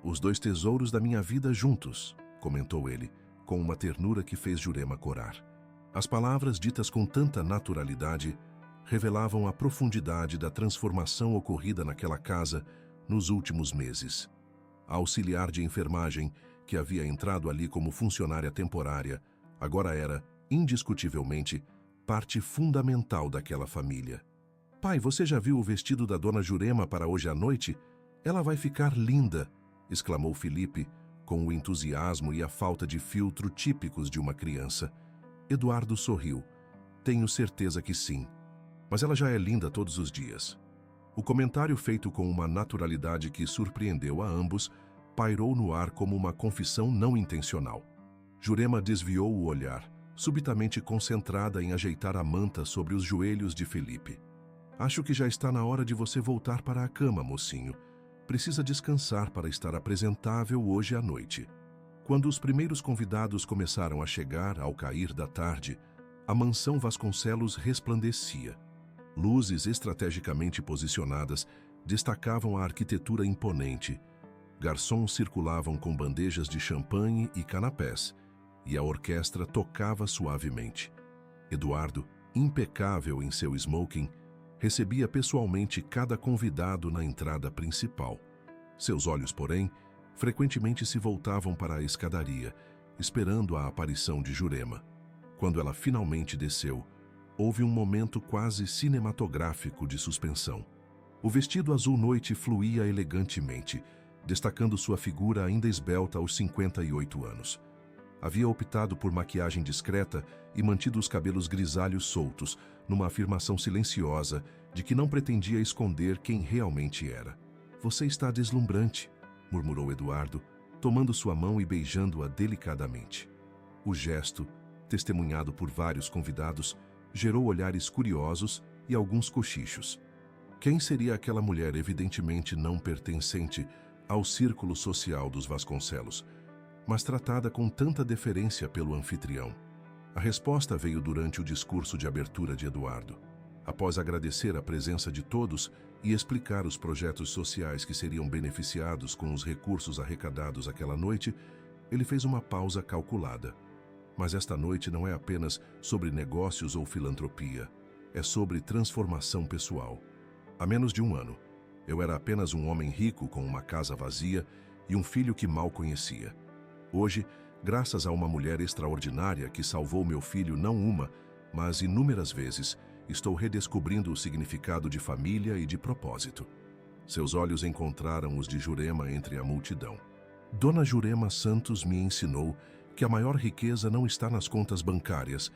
"Os dois tesouros da minha vida juntos", comentou ele, com uma ternura que fez Jurema corar. As palavras ditas com tanta naturalidade revelavam a profundidade da transformação ocorrida naquela casa nos últimos meses. A auxiliar de enfermagem, que havia entrado ali como funcionária temporária, agora era, indiscutivelmente, parte fundamental daquela família. "Pai, você já viu o vestido da dona Jurema para hoje à noite? Ela vai ficar linda", exclamou Felipe, com o entusiasmo e a falta de filtro típicos de uma criança. Eduardo sorriu. "Tenho certeza que sim. Mas ela já é linda todos os dias." O comentário, feito com uma naturalidade que surpreendeu a ambos, pairou no ar como uma confissão não intencional. Jurema desviou o olhar, subitamente concentrada em ajeitar a manta sobre os joelhos de Felipe. "Acho que já está na hora de você voltar para a cama, mocinho. Precisa descansar para estar apresentável hoje à noite." Quando os primeiros convidados começaram a chegar ao cair da tarde, a mansão Vasconcelos resplandecia. Luzes estrategicamente posicionadas destacavam a arquitetura imponente. Garçons circulavam com bandejas de champanhe e canapés, e a orquestra tocava suavemente. Eduardo, impecável em seu smoking, recebia pessoalmente cada convidado na entrada principal. Seus olhos, porém, frequentemente se voltavam para a escadaria, esperando a aparição de Jurema. Quando ela finalmente desceu, houve um momento quase cinematográfico de suspensão. O vestido azul noite fluía elegantemente, destacando sua figura ainda esbelta aos 58 anos. Havia optado por maquiagem discreta e mantido os cabelos grisalhos soltos, numa afirmação silenciosa de que não pretendia esconder quem realmente era. "Você está deslumbrante", murmurou Eduardo, tomando sua mão e beijando-a delicadamente. O gesto, testemunhado por vários convidados, gerou olhares curiosos e alguns cochichos. Quem seria aquela mulher evidentemente não pertencente ao círculo social dos Vasconcelos, mas tratada com tanta deferência pelo anfitrião? A resposta veio durante o discurso de abertura de Eduardo. Após agradecer a presença de todos e explicar os projetos sociais que seriam beneficiados com os recursos arrecadados aquela noite, ele fez uma pausa calculada. Mas esta noite não é apenas sobre negócios ou filantropia, é sobre transformação pessoal. Há menos de um ano, eu era apenas um homem rico com uma casa vazia e um filho que mal conhecia. Hoje, graças a uma mulher extraordinária que salvou meu filho não uma, mas inúmeras vezes, estou redescobrindo o significado de família e de propósito. Seus olhos encontraram os de Jurema entre a multidão. Dona Jurema Santos me ensinou que a maior riqueza não está nas contas bancárias,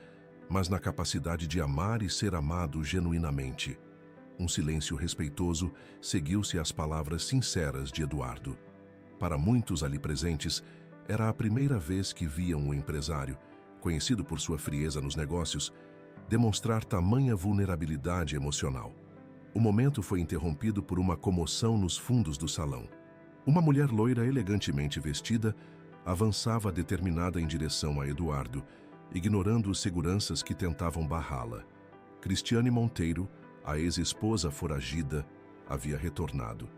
mas na capacidade de amar e ser amado genuinamente. Um silêncio respeitoso seguiu-se às palavras sinceras de Eduardo. Para muitos ali presentes, era a primeira vez que viam um empresário, conhecido por sua frieza nos negócios, demonstrar tamanha vulnerabilidade emocional. O momento foi interrompido por uma comoção nos fundos do salão. Uma mulher loira elegantemente vestida avançava determinada em direção a Eduardo, ignorando os seguranças que tentavam barrá-la. Cristiane Monteiro, a ex-esposa foragida, havia retornado.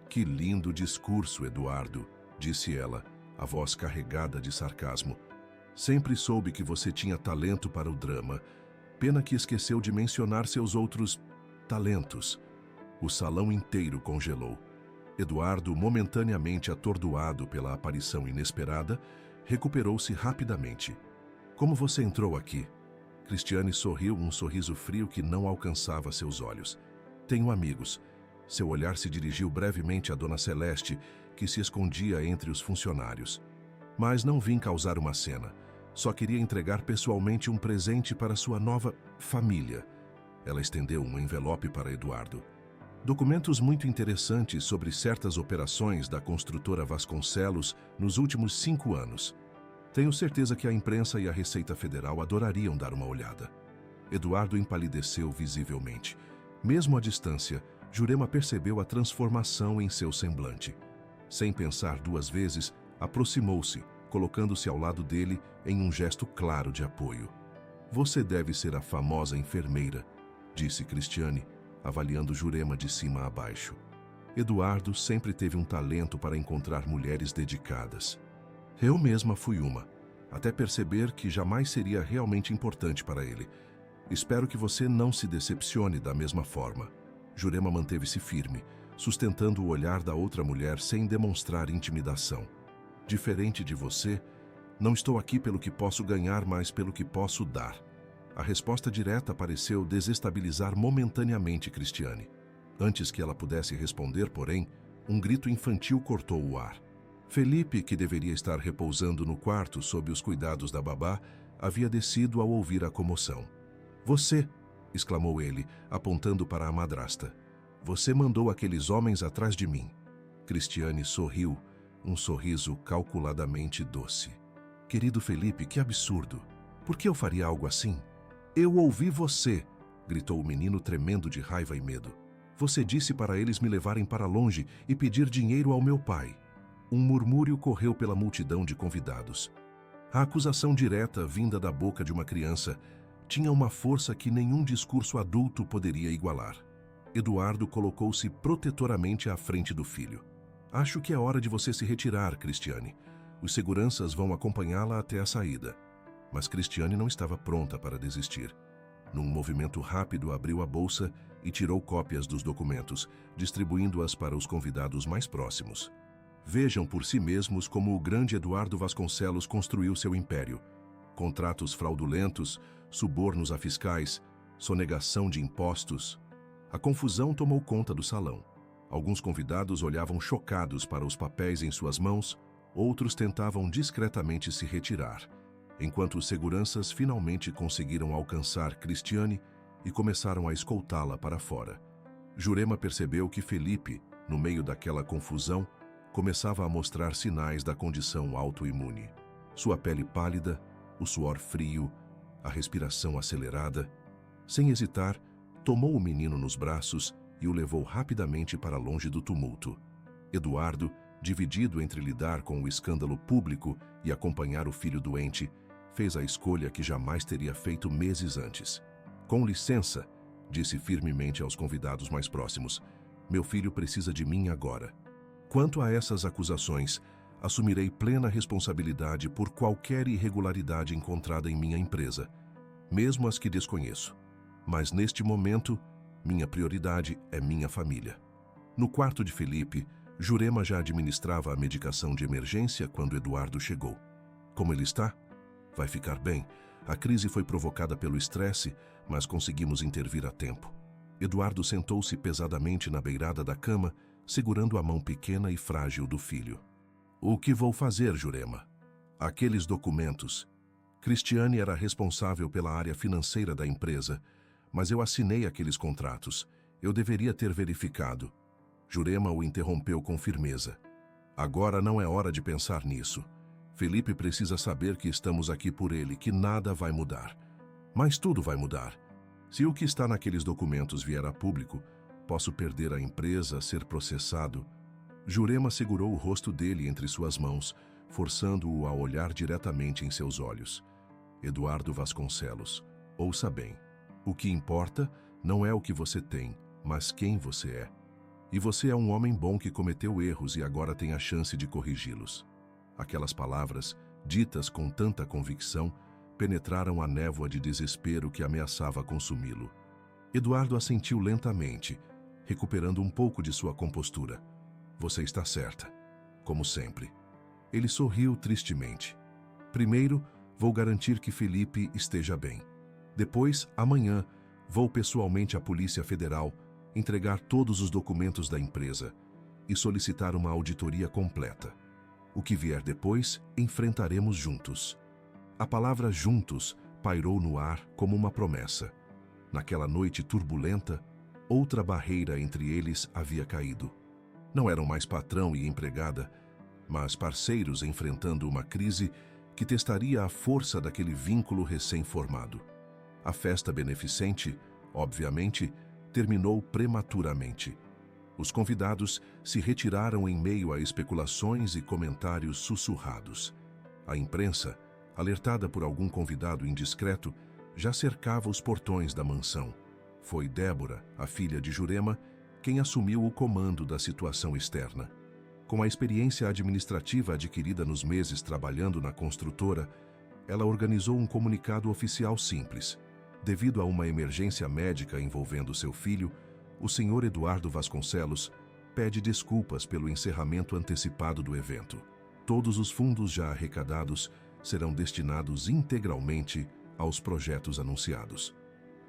"Que lindo discurso, Eduardo", disse ela, a voz carregada de sarcasmo. "Sempre soube que você tinha talento para o drama. Pena que esqueceu de mencionar seus outros talentos." O salão inteiro congelou. Eduardo, momentaneamente atordoado pela aparição inesperada, recuperou-se rapidamente. "Como você entrou aqui?" Cristiane sorriu um sorriso frio que não alcançava seus olhos. "Tenho amigos." Seu olhar se dirigiu brevemente a Dona Celeste, que se escondia entre os funcionários. "Mas não vim causar uma cena. Só queria entregar pessoalmente um presente para sua nova família." Ela estendeu um envelope para Eduardo. "Documentos muito interessantes sobre certas operações da construtora Vasconcelos nos últimos 5 anos. Tenho certeza que a imprensa e a Receita Federal adorariam dar uma olhada." Eduardo empalideceu visivelmente. Mesmo à distância, Jurema percebeu a transformação em seu semblante. Sem pensar duas vezes, aproximou-se, colocando-se ao lado dele em um gesto claro de apoio. "Você deve ser a famosa enfermeira", disse Cristiane, avaliando Jurema de cima a baixo. Eduardo sempre teve um talento para encontrar mulheres dedicadas. "Eu mesma fui uma, até perceber que jamais seria realmente importante para ele. Espero que você não se decepcione da mesma forma." Jurema manteve-se firme, sustentando o olhar da outra mulher sem demonstrar intimidação. "Diferente de você, não estou aqui pelo que posso ganhar, mas pelo que posso dar." A resposta direta pareceu desestabilizar momentaneamente Cristiane. Antes que ela pudesse responder, porém, um grito infantil cortou o ar. Felipe, que deveria estar repousando no quarto sob os cuidados da babá, havia descido ao ouvir a comoção. "Você!" exclamou ele, apontando para a madrasta. "Você mandou aqueles homens atrás de mim." Cristiane sorriu, um sorriso calculadamente doce. "Querido Felipe, que absurdo! Por que eu faria algo assim?" "Eu ouvi você!" gritou o menino tremendo de raiva e medo. "Você disse para eles me levarem para longe e pedir dinheiro ao meu pai." Um murmúrio correu pela multidão de convidados. A acusação direta, vinda da boca de uma criança, tinha uma força que nenhum discurso adulto poderia igualar. Eduardo colocou-se protetoramente à frente do filho. "Acho que é hora de você se retirar, Cristiane. Os seguranças vão acompanhá-la até a saída." Mas Cristiane não estava pronta para desistir. Num movimento rápido, abriu a bolsa e tirou cópias dos documentos, distribuindo-as para os convidados mais próximos. Vejam por si mesmos como o grande Eduardo Vasconcelos construiu seu império. Contratos fraudulentos, subornos a fiscais, sonegação de impostos. A confusão tomou conta do salão. Alguns convidados olhavam chocados para os papéis em suas mãos, outros tentavam discretamente se retirar, enquanto os seguranças finalmente conseguiram alcançar Cristiane e começaram a escoltá-la para fora. Jurema percebeu que Felipe, no meio daquela confusão, começava a mostrar sinais da condição autoimune. Sua pele pálida, o suor frio, a respiração acelerada. Sem hesitar, tomou o menino nos braços e o levou rapidamente para longe do tumulto. Eduardo, dividido entre lidar com o escândalo público e acompanhar o filho doente, fez a escolha que jamais teria feito meses antes. "Com licença", disse firmemente aos convidados mais próximos, "meu filho precisa de mim agora. Quanto a essas acusações, assumirei plena responsabilidade por qualquer irregularidade encontrada em minha empresa, mesmo as que desconheço. Mas neste momento, minha prioridade é minha família." No quarto de Felipe, Jurema já administrava a medicação de emergência quando Eduardo chegou. "Como ele está?" "Vai ficar bem. A crise foi provocada pelo estresse, mas conseguimos intervir a tempo." Eduardo sentou-se pesadamente na beirada da cama, segurando a mão pequena e frágil do filho. "O que vou fazer, Jurema?" "Aqueles documentos. Cristiane era responsável pela área financeira da empresa, mas eu assinei aqueles contratos. Eu deveria ter verificado." Jurema o interrompeu com firmeza. "Agora não é hora de pensar nisso. Felipe precisa saber que estamos aqui por ele, que nada vai mudar. Mas tudo vai mudar. Se o que está naqueles documentos vier a público, posso perder a empresa, ser processado." Jurema segurou o rosto dele entre suas mãos, forçando-o a olhar diretamente em seus olhos. "Eduardo Vasconcelos, ouça bem. O que importa não é o que você tem, mas quem você é. E você é um homem bom que cometeu erros e agora tem a chance de corrigi-los." Aquelas palavras, ditas com tanta convicção, penetraram a névoa de desespero que ameaçava consumi-lo. Eduardo assentiu lentamente, recuperando um pouco de sua compostura. "Você está certa, como sempre." Ele sorriu tristemente. "Primeiro, vou garantir que Felipe esteja bem. Depois, amanhã, vou pessoalmente à Polícia Federal entregar todos os documentos da empresa e solicitar uma auditoria completa. O que vier depois, enfrentaremos juntos." A palavra "juntos" pairou no ar como uma promessa. Naquela noite turbulenta, outra barreira entre eles havia caído. Não eram mais patrão e empregada, mas parceiros enfrentando uma crise que testaria a força daquele vínculo recém-formado. A festa beneficente, obviamente, terminou prematuramente. Os convidados se retiraram em meio a especulações e comentários sussurrados. A imprensa, alertada por algum convidado indiscreto, já cercava os portões da mansão. Foi Débora, a filha de Jurema, quem assumiu o comando da situação externa. Com a experiência administrativa adquirida nos meses trabalhando na construtora, ela organizou um comunicado oficial simples. Devido a uma emergência médica envolvendo seu filho, o senhor Eduardo Vasconcelos pede desculpas pelo encerramento antecipado do evento. Todos os fundos já arrecadados serão destinados integralmente aos projetos anunciados.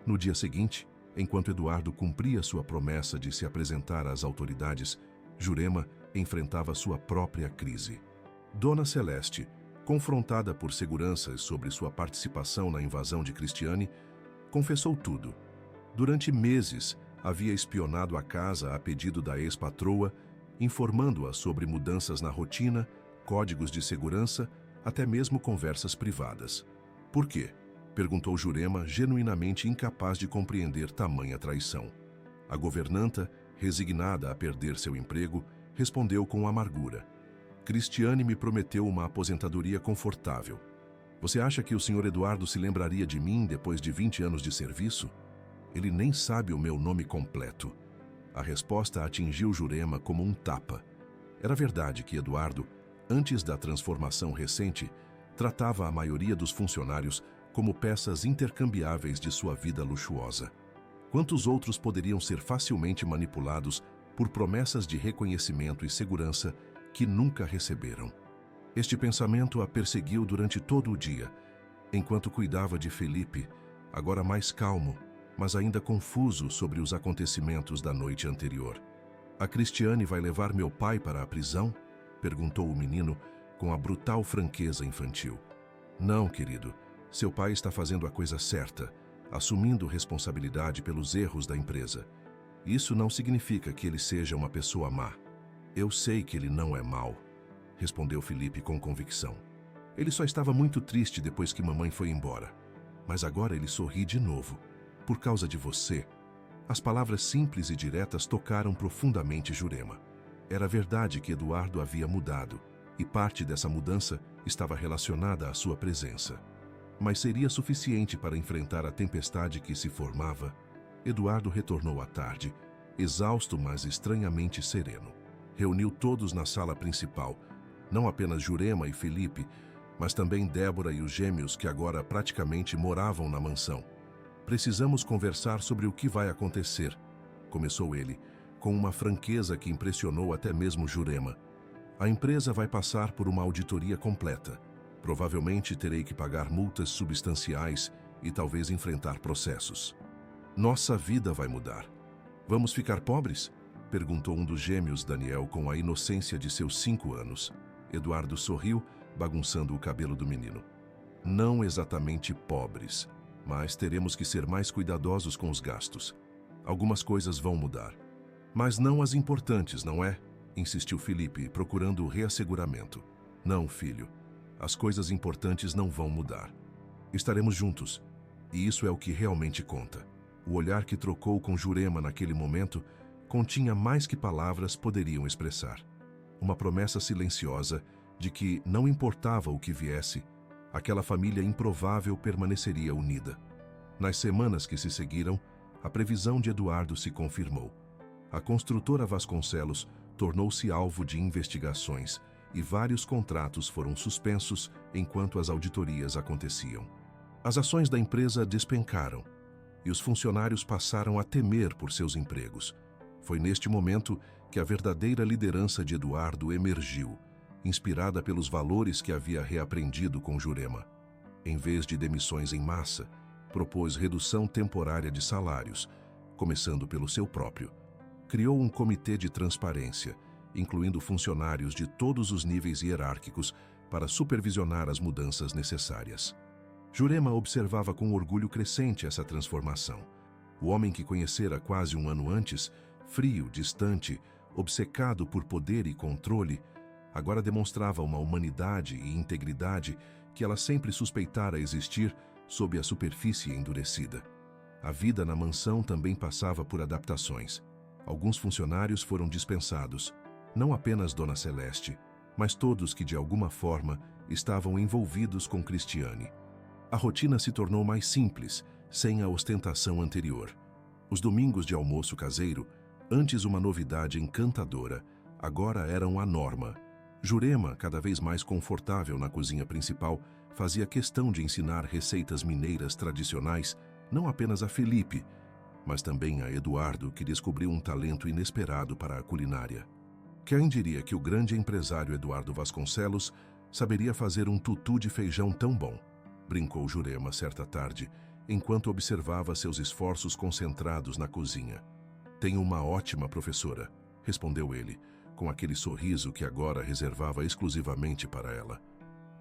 No dia seguinte, enquanto Eduardo cumpria sua promessa de se apresentar às autoridades, Jurema enfrentava sua própria crise. Dona Celeste, confrontada por seguranças sobre sua participação na invasão de Cristiane, confessou tudo. Durante meses, havia espionado a casa a pedido da ex-patroa, informando-a sobre mudanças na rotina, códigos de segurança, até mesmo conversas privadas. "Por quê?" perguntou Jurema, genuinamente incapaz de compreender tamanha traição. A governanta, resignada a perder seu emprego, respondeu com amargura: "Cristiane me prometeu uma aposentadoria confortável. Você acha que o senhor Eduardo se lembraria de mim depois de 20 anos de serviço? Ele nem sabe o meu nome completo." A resposta atingiu Jurema como um tapa. Era verdade que Eduardo, antes da transformação recente, tratava a maioria dos funcionários como peças intercambiáveis de sua vida luxuosa. Quantos outros poderiam ser facilmente manipulados por promessas de reconhecimento e segurança que nunca receberam? Este pensamento a perseguiu durante todo o dia, enquanto cuidava de Felipe, agora mais calmo, mas ainda confuso sobre os acontecimentos da noite anterior. A Cristiane vai levar meu pai para a prisão? Perguntou o menino com a brutal franqueza infantil. Não, querido. Seu pai está fazendo a coisa certa, assumindo responsabilidade pelos erros da empresa. Isso não significa que ele seja uma pessoa má. Eu sei que ele não é mau, respondeu Felipe com convicção. Ele só estava muito triste depois que mamãe foi embora. Mas agora ele sorri de novo. Por causa de você. As palavras simples e diretas tocaram profundamente Jurema. Era verdade que Eduardo havia mudado, e parte dessa mudança estava relacionada à sua presença. Mas seria suficiente para enfrentar a tempestade que se formava? Eduardo retornou à tarde, exausto, mas estranhamente sereno. Reuniu todos na sala principal, não apenas Jurema e Felipe, mas também Débora e os gêmeos que agora praticamente moravam na mansão. Precisamos conversar sobre o que vai acontecer, começou ele, com uma franqueza que impressionou até mesmo Jurema. A empresa vai passar por uma auditoria completa. Provavelmente terei que pagar multas substanciais e talvez enfrentar processos. Nossa vida vai mudar. Vamos ficar pobres? Perguntou um dos gêmeos, Daniel, com a inocência de seus 5 anos. Eduardo sorriu, bagunçando o cabelo do menino. Não exatamente pobres, mas teremos que ser mais cuidadosos com os gastos. Algumas coisas vão mudar. Mas não as importantes, não é? Insistiu Felipe, procurando reasseguramento. Não, filho. As coisas importantes não vão mudar. Estaremos juntos, e isso é o que realmente conta. O olhar que trocou com Jurema naquele momento continha mais que palavras poderiam expressar. Uma promessa silenciosa de que, não importava o que viesse, aquela família improvável permaneceria unida. Nas semanas que se seguiram, a previsão de Eduardo se confirmou. A construtora Vasconcelos tornou-se alvo de investigações e vários contratos foram suspensos enquanto as auditorias aconteciam. As ações da empresa despencaram e os funcionários passaram a temer por seus empregos. Foi neste momento que a verdadeira liderança de Eduardo emergiu, inspirada pelos valores que havia reaprendido com Jurema. Em vez de demissões em massa, propôs redução temporária de salários, começando pelo seu próprio. Criou um comitê de transparência, incluindo funcionários de todos os níveis hierárquicos, para supervisionar as mudanças necessárias. Jurema observava com orgulho crescente essa transformação. O homem que conhecera quase um ano antes, frio, distante, obcecado por poder e controle, agora demonstrava uma humanidade e integridade que ela sempre suspeitara existir sob a superfície endurecida. A vida na mansão também passava por adaptações. Alguns funcionários foram dispensados, não apenas Dona Celeste, mas todos que de alguma forma estavam envolvidos com Cristiane. A rotina se tornou mais simples, sem a ostentação anterior. Os domingos de almoço caseiro, antes uma novidade encantadora, agora eram a norma. Jurema, cada vez mais confortável na cozinha principal, fazia questão de ensinar receitas mineiras tradicionais, não apenas a Felipe, mas também a Eduardo, que descobriu um talento inesperado para a culinária. Quem diria que o grande empresário Eduardo Vasconcelos saberia fazer um tutu de feijão tão bom? Brincou Jurema certa tarde, enquanto observava seus esforços concentrados na cozinha. Tenho uma ótima professora, respondeu ele, com aquele sorriso que agora reservava exclusivamente para ela.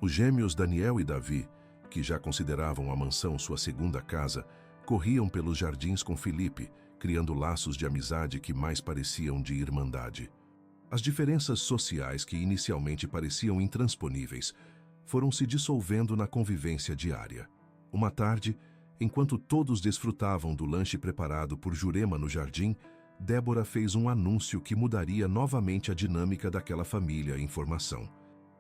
Os gêmeos Daniel e Davi, que já consideravam a mansão sua segunda casa, corriam pelos jardins com Felipe, criando laços de amizade que mais pareciam de irmandade. As diferenças sociais que inicialmente pareciam intransponíveis foram se dissolvendo na convivência diária. Uma tarde, enquanto todos desfrutavam do lanche preparado por Jurema no jardim, Débora fez um anúncio que mudaria novamente a dinâmica daquela família em formação.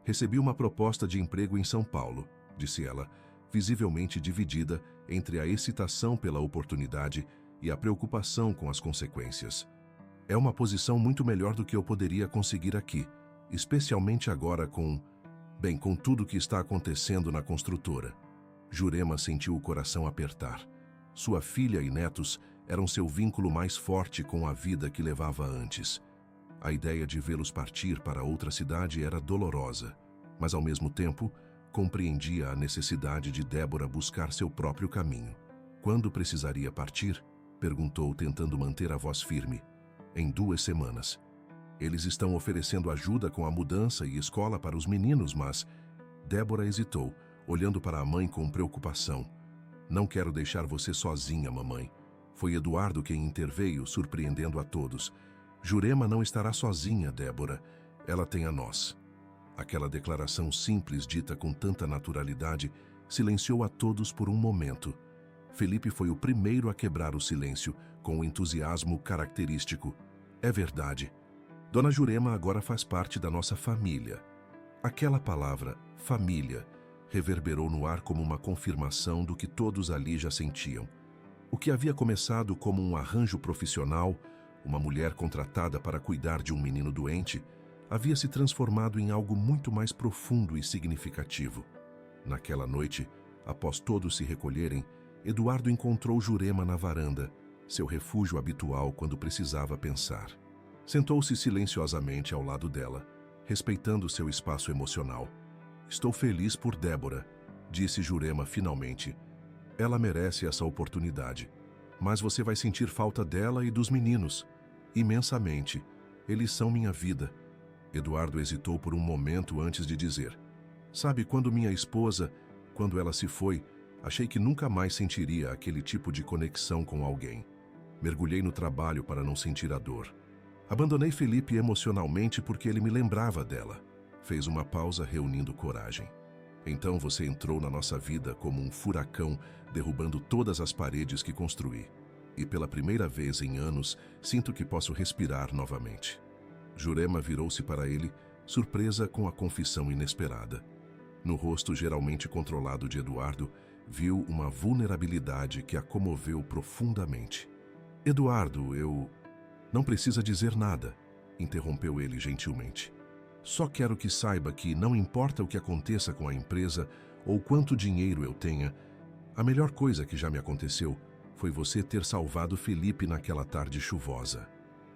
Recebi uma proposta de emprego em São Paulo, disse ela, visivelmente dividida entre a excitação pela oportunidade e a preocupação com as consequências. É uma posição muito melhor do que eu poderia conseguir aqui, especialmente agora com tudo que está acontecendo na construtora. Jurema sentiu o coração apertar. Sua filha e netos eram seu vínculo mais forte com a vida que levava antes. A ideia de vê-los partir para outra cidade era dolorosa, mas ao mesmo tempo compreendia a necessidade de Débora buscar seu próprio caminho. Quando precisaria partir? Perguntou, tentando manter a voz firme. Em 2 semanas. Eles estão oferecendo ajuda com a mudança e escola para os meninos, mas... Débora hesitou, olhando para a mãe com preocupação. Não quero deixar você sozinha, mamãe. Foi Eduardo quem interveio, surpreendendo a todos. Jurema não estará sozinha, Débora. Ela tem a nós. Aquela declaração simples, dita com tanta naturalidade, silenciou a todos por um momento. Felipe foi o primeiro a quebrar o silêncio, com o entusiasmo característico. É verdade. Dona Jurema agora faz parte da nossa família. Aquela palavra, família, reverberou no ar como uma confirmação do que todos ali já sentiam. O que havia começado como um arranjo profissional, uma mulher contratada para cuidar de um menino doente, havia se transformado em algo muito mais profundo e significativo. Naquela noite, após todos se recolherem, Eduardo encontrou Jurema na varanda, seu refúgio habitual quando precisava pensar. Sentou-se silenciosamente ao lado dela, respeitando seu espaço emocional. Estou feliz por Débora, disse Jurema finalmente. Ela merece essa oportunidade. Mas você vai sentir falta dela e dos meninos. Imensamente. Eles são minha vida. Eduardo hesitou por um momento antes de dizer. Sabe, quando minha esposa, quando ela se foi, achei que nunca mais sentiria aquele tipo de conexão com alguém. Mergulhei no trabalho para não sentir a dor. Abandonei Felipe emocionalmente porque ele me lembrava dela. Fez uma pausa, reunindo coragem. Então você entrou na nossa vida como um furacão, derrubando todas as paredes que construí. E pela primeira vez em anos, sinto que posso respirar novamente. Jurema virou-se para ele, surpresa com a confissão inesperada. No rosto geralmente controlado de Eduardo, viu uma vulnerabilidade que a comoveu profundamente. Eduardo, eu... Não precisa dizer nada, interrompeu ele gentilmente. Só quero que saiba que não importa o que aconteça com a empresa ou quanto dinheiro eu tenha, a melhor coisa que já me aconteceu foi você ter salvado Felipe naquela tarde chuvosa.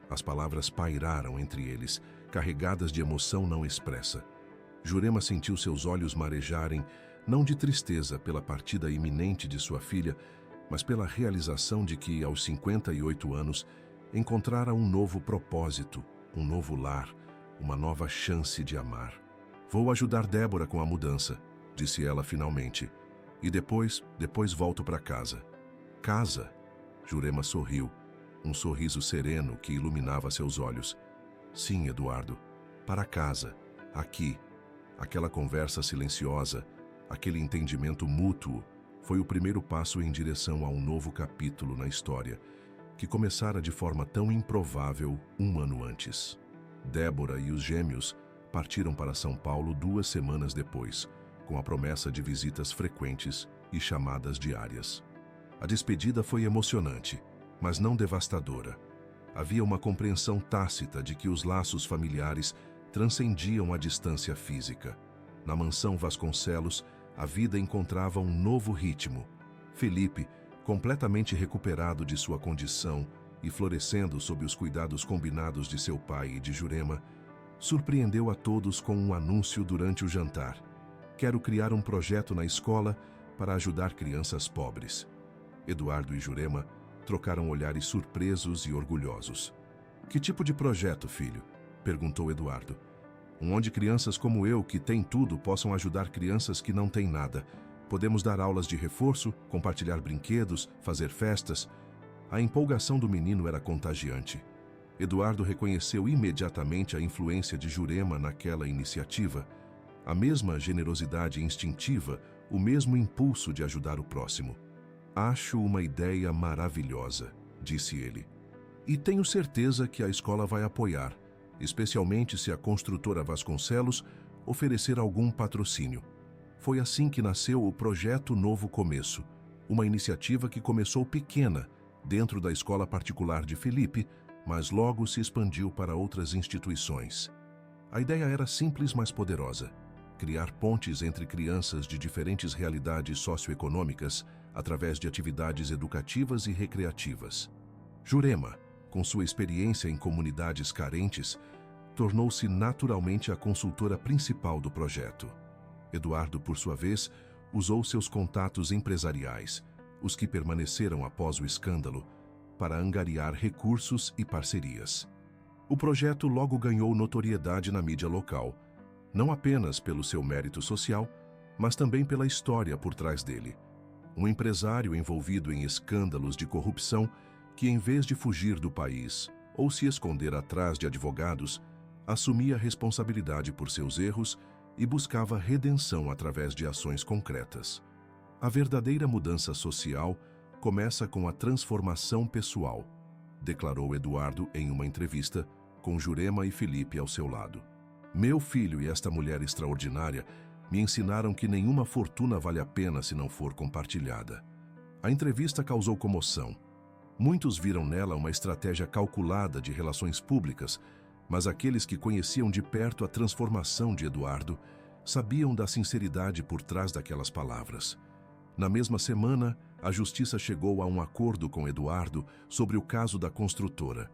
As palavras pairaram entre eles, carregadas de emoção não expressa. Jurema sentiu seus olhos marejarem, não de tristeza pela partida iminente de sua filha, mas pela realização de que, aos 58 anos, encontrara um novo propósito, um novo lar, uma nova chance de amar. Vou ajudar Débora com a mudança, disse ela finalmente. E depois volto para casa. Casa? Jurema sorriu, um sorriso sereno que iluminava seus olhos. Sim, Eduardo, para casa, aqui. Aquela conversa silenciosa, aquele entendimento mútuo, foi o primeiro passo em direção a um novo capítulo na história, que começara de forma tão improvável 1 ano antes. Débora e os gêmeos partiram para São Paulo 2 semanas depois, com a promessa de visitas frequentes e chamadas diárias. A despedida foi emocionante, mas não devastadora. Havia uma compreensão tácita de que os laços familiares transcendiam a distância física. Na mansão Vasconcelos, a vida encontrava um novo ritmo. Felipe, completamente recuperado de sua condição e florescendo sob os cuidados combinados de seu pai e de Jurema, surpreendeu a todos com um anúncio durante o jantar. Quero criar um projeto na escola para ajudar crianças pobres. Eduardo e Jurema trocaram olhares surpresos e orgulhosos. Que tipo de projeto, filho? Perguntou Eduardo. Onde crianças como eu, que têm tudo, possam ajudar crianças que não têm nada. Podemos dar aulas de reforço, compartilhar brinquedos, fazer festas. A empolgação do menino era contagiante. Eduardo reconheceu imediatamente a influência de Jurema naquela iniciativa. A mesma generosidade instintiva, o mesmo impulso de ajudar o próximo. Acho uma ideia maravilhosa, disse ele. E tenho certeza que a escola vai apoiar, especialmente se a construtora Vasconcelos oferecer algum patrocínio. Foi assim que nasceu o Projeto Novo Começo, uma iniciativa que começou pequena, dentro da escola particular de Felipe, mas logo se expandiu para outras instituições. A ideia era simples, mas poderosa: criar pontes entre crianças de diferentes realidades socioeconômicas através de atividades educativas e recreativas. Jurema, com sua experiência em comunidades carentes, tornou-se naturalmente a consultora principal do projeto. Eduardo, por sua vez, usou seus contatos empresariais, os que permaneceram após o escândalo, para angariar recursos e parcerias. O projeto logo ganhou notoriedade na mídia local, não apenas pelo seu mérito social, mas também pela história por trás dele. Um empresário envolvido em escândalos de corrupção que, em vez de fugir do país ou se esconder atrás de advogados, assumia a responsabilidade por seus erros e buscava redenção através de ações concretas. A verdadeira mudança social começa com a transformação pessoal, declarou Eduardo em uma entrevista com Jurema e Felipe ao seu lado. Meu filho e esta mulher extraordinária me ensinaram que nenhuma fortuna vale a pena se não for compartilhada. A entrevista causou comoção. Muitos viram nela uma estratégia calculada de relações públicas, mas aqueles que conheciam de perto a transformação de Eduardo sabiam da sinceridade por trás daquelas palavras. Na mesma semana, a justiça chegou a um acordo com Eduardo sobre o caso da construtora.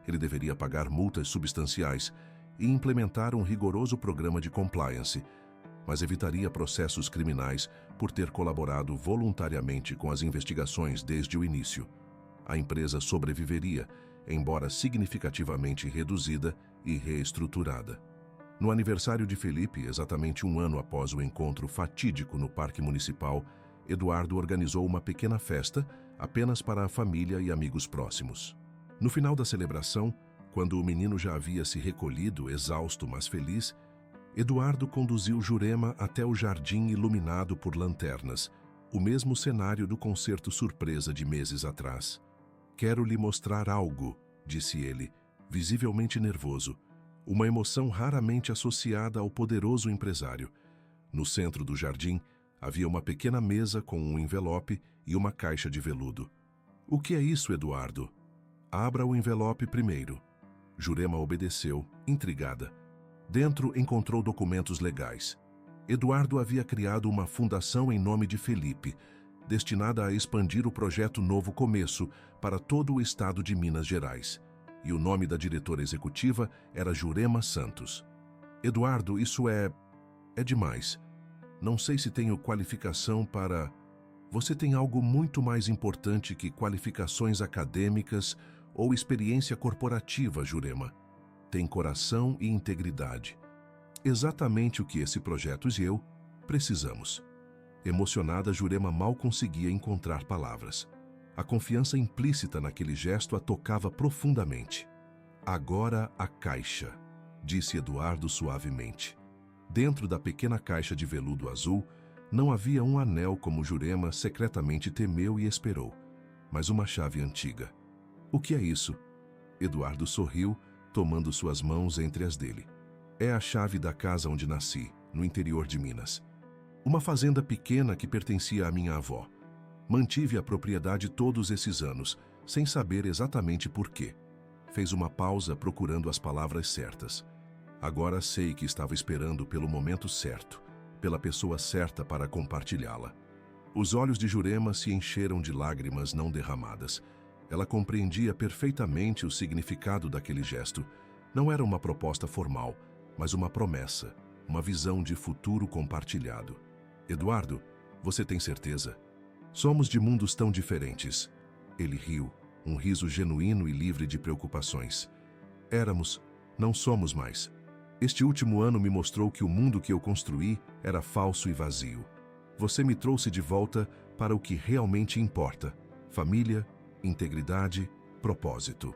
Ele deveria pagar multas substanciais e implementar um rigoroso programa de compliance, mas evitaria processos criminais por ter colaborado voluntariamente com as investigações desde o início. A empresa sobreviveria, embora significativamente reduzida e reestruturada. No aniversário de Felipe, exatamente um ano após o encontro fatídico no Parque Municipal, Eduardo organizou uma pequena festa apenas para a família e amigos próximos. No final da celebração, quando o menino já havia se recolhido, exausto mas feliz, Eduardo conduziu Jurema até o jardim iluminado por lanternas, o mesmo cenário do concerto surpresa de meses atrás. "Quero lhe mostrar algo", disse ele, visivelmente nervoso, uma emoção raramente associada ao poderoso empresário. No centro do jardim, havia uma pequena mesa com um envelope e uma caixa de veludo. "O que é isso, Eduardo?" "Abra o envelope primeiro." Jurema obedeceu, intrigada. Dentro encontrou documentos legais. Eduardo havia criado uma fundação em nome de Felipe, destinada a expandir o projeto Novo Começo para todo o estado de Minas Gerais. E o nome da diretora executiva era Jurema Santos. "Eduardo, isso é demais. Não sei se tenho qualificação para..." "Você tem algo muito mais importante que qualificações acadêmicas ou experiência corporativa, Jurema. Tem coração e integridade. Exatamente o que esse projeto e eu precisamos." Emocionada, Jurema mal conseguia encontrar palavras. A confiança implícita naquele gesto a tocava profundamente. "Agora a caixa", disse Eduardo suavemente. Dentro da pequena caixa de veludo azul, não havia um anel como Jurema secretamente temeu e esperou, mas uma chave antiga. "O que é isso?" Eduardo sorriu, tomando suas mãos entre as dele. "É a chave da casa onde nasci, no interior de Minas. Uma fazenda pequena que pertencia à minha avó. Mantive a propriedade todos esses anos, sem saber exatamente por quê." Fez uma pausa procurando as palavras certas. "Agora sei que estava esperando pelo momento certo, pela pessoa certa para compartilhá-la." Os olhos de Jurema se encheram de lágrimas não derramadas. Ela compreendia perfeitamente o significado daquele gesto. Não era uma proposta formal, mas uma promessa, uma visão de futuro compartilhado. "Eduardo, você tem certeza? Somos de mundos tão diferentes." Ele riu, um riso genuíno e livre de preocupações. "Éramos, não somos mais. Este último ano me mostrou que o mundo que eu construí era falso e vazio. Você me trouxe de volta para o que realmente importa: família, integridade, propósito."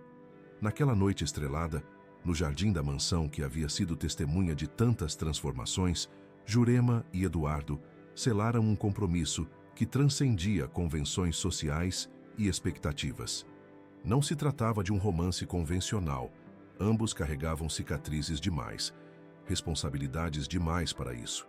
Naquela noite estrelada, no jardim da mansão que havia sido testemunha de tantas transformações, Jurema e Eduardo selaram um compromisso que transcendia convenções sociais e expectativas. Não se tratava de um romance convencional. Ambos carregavam cicatrizes demais, responsabilidades demais para isso.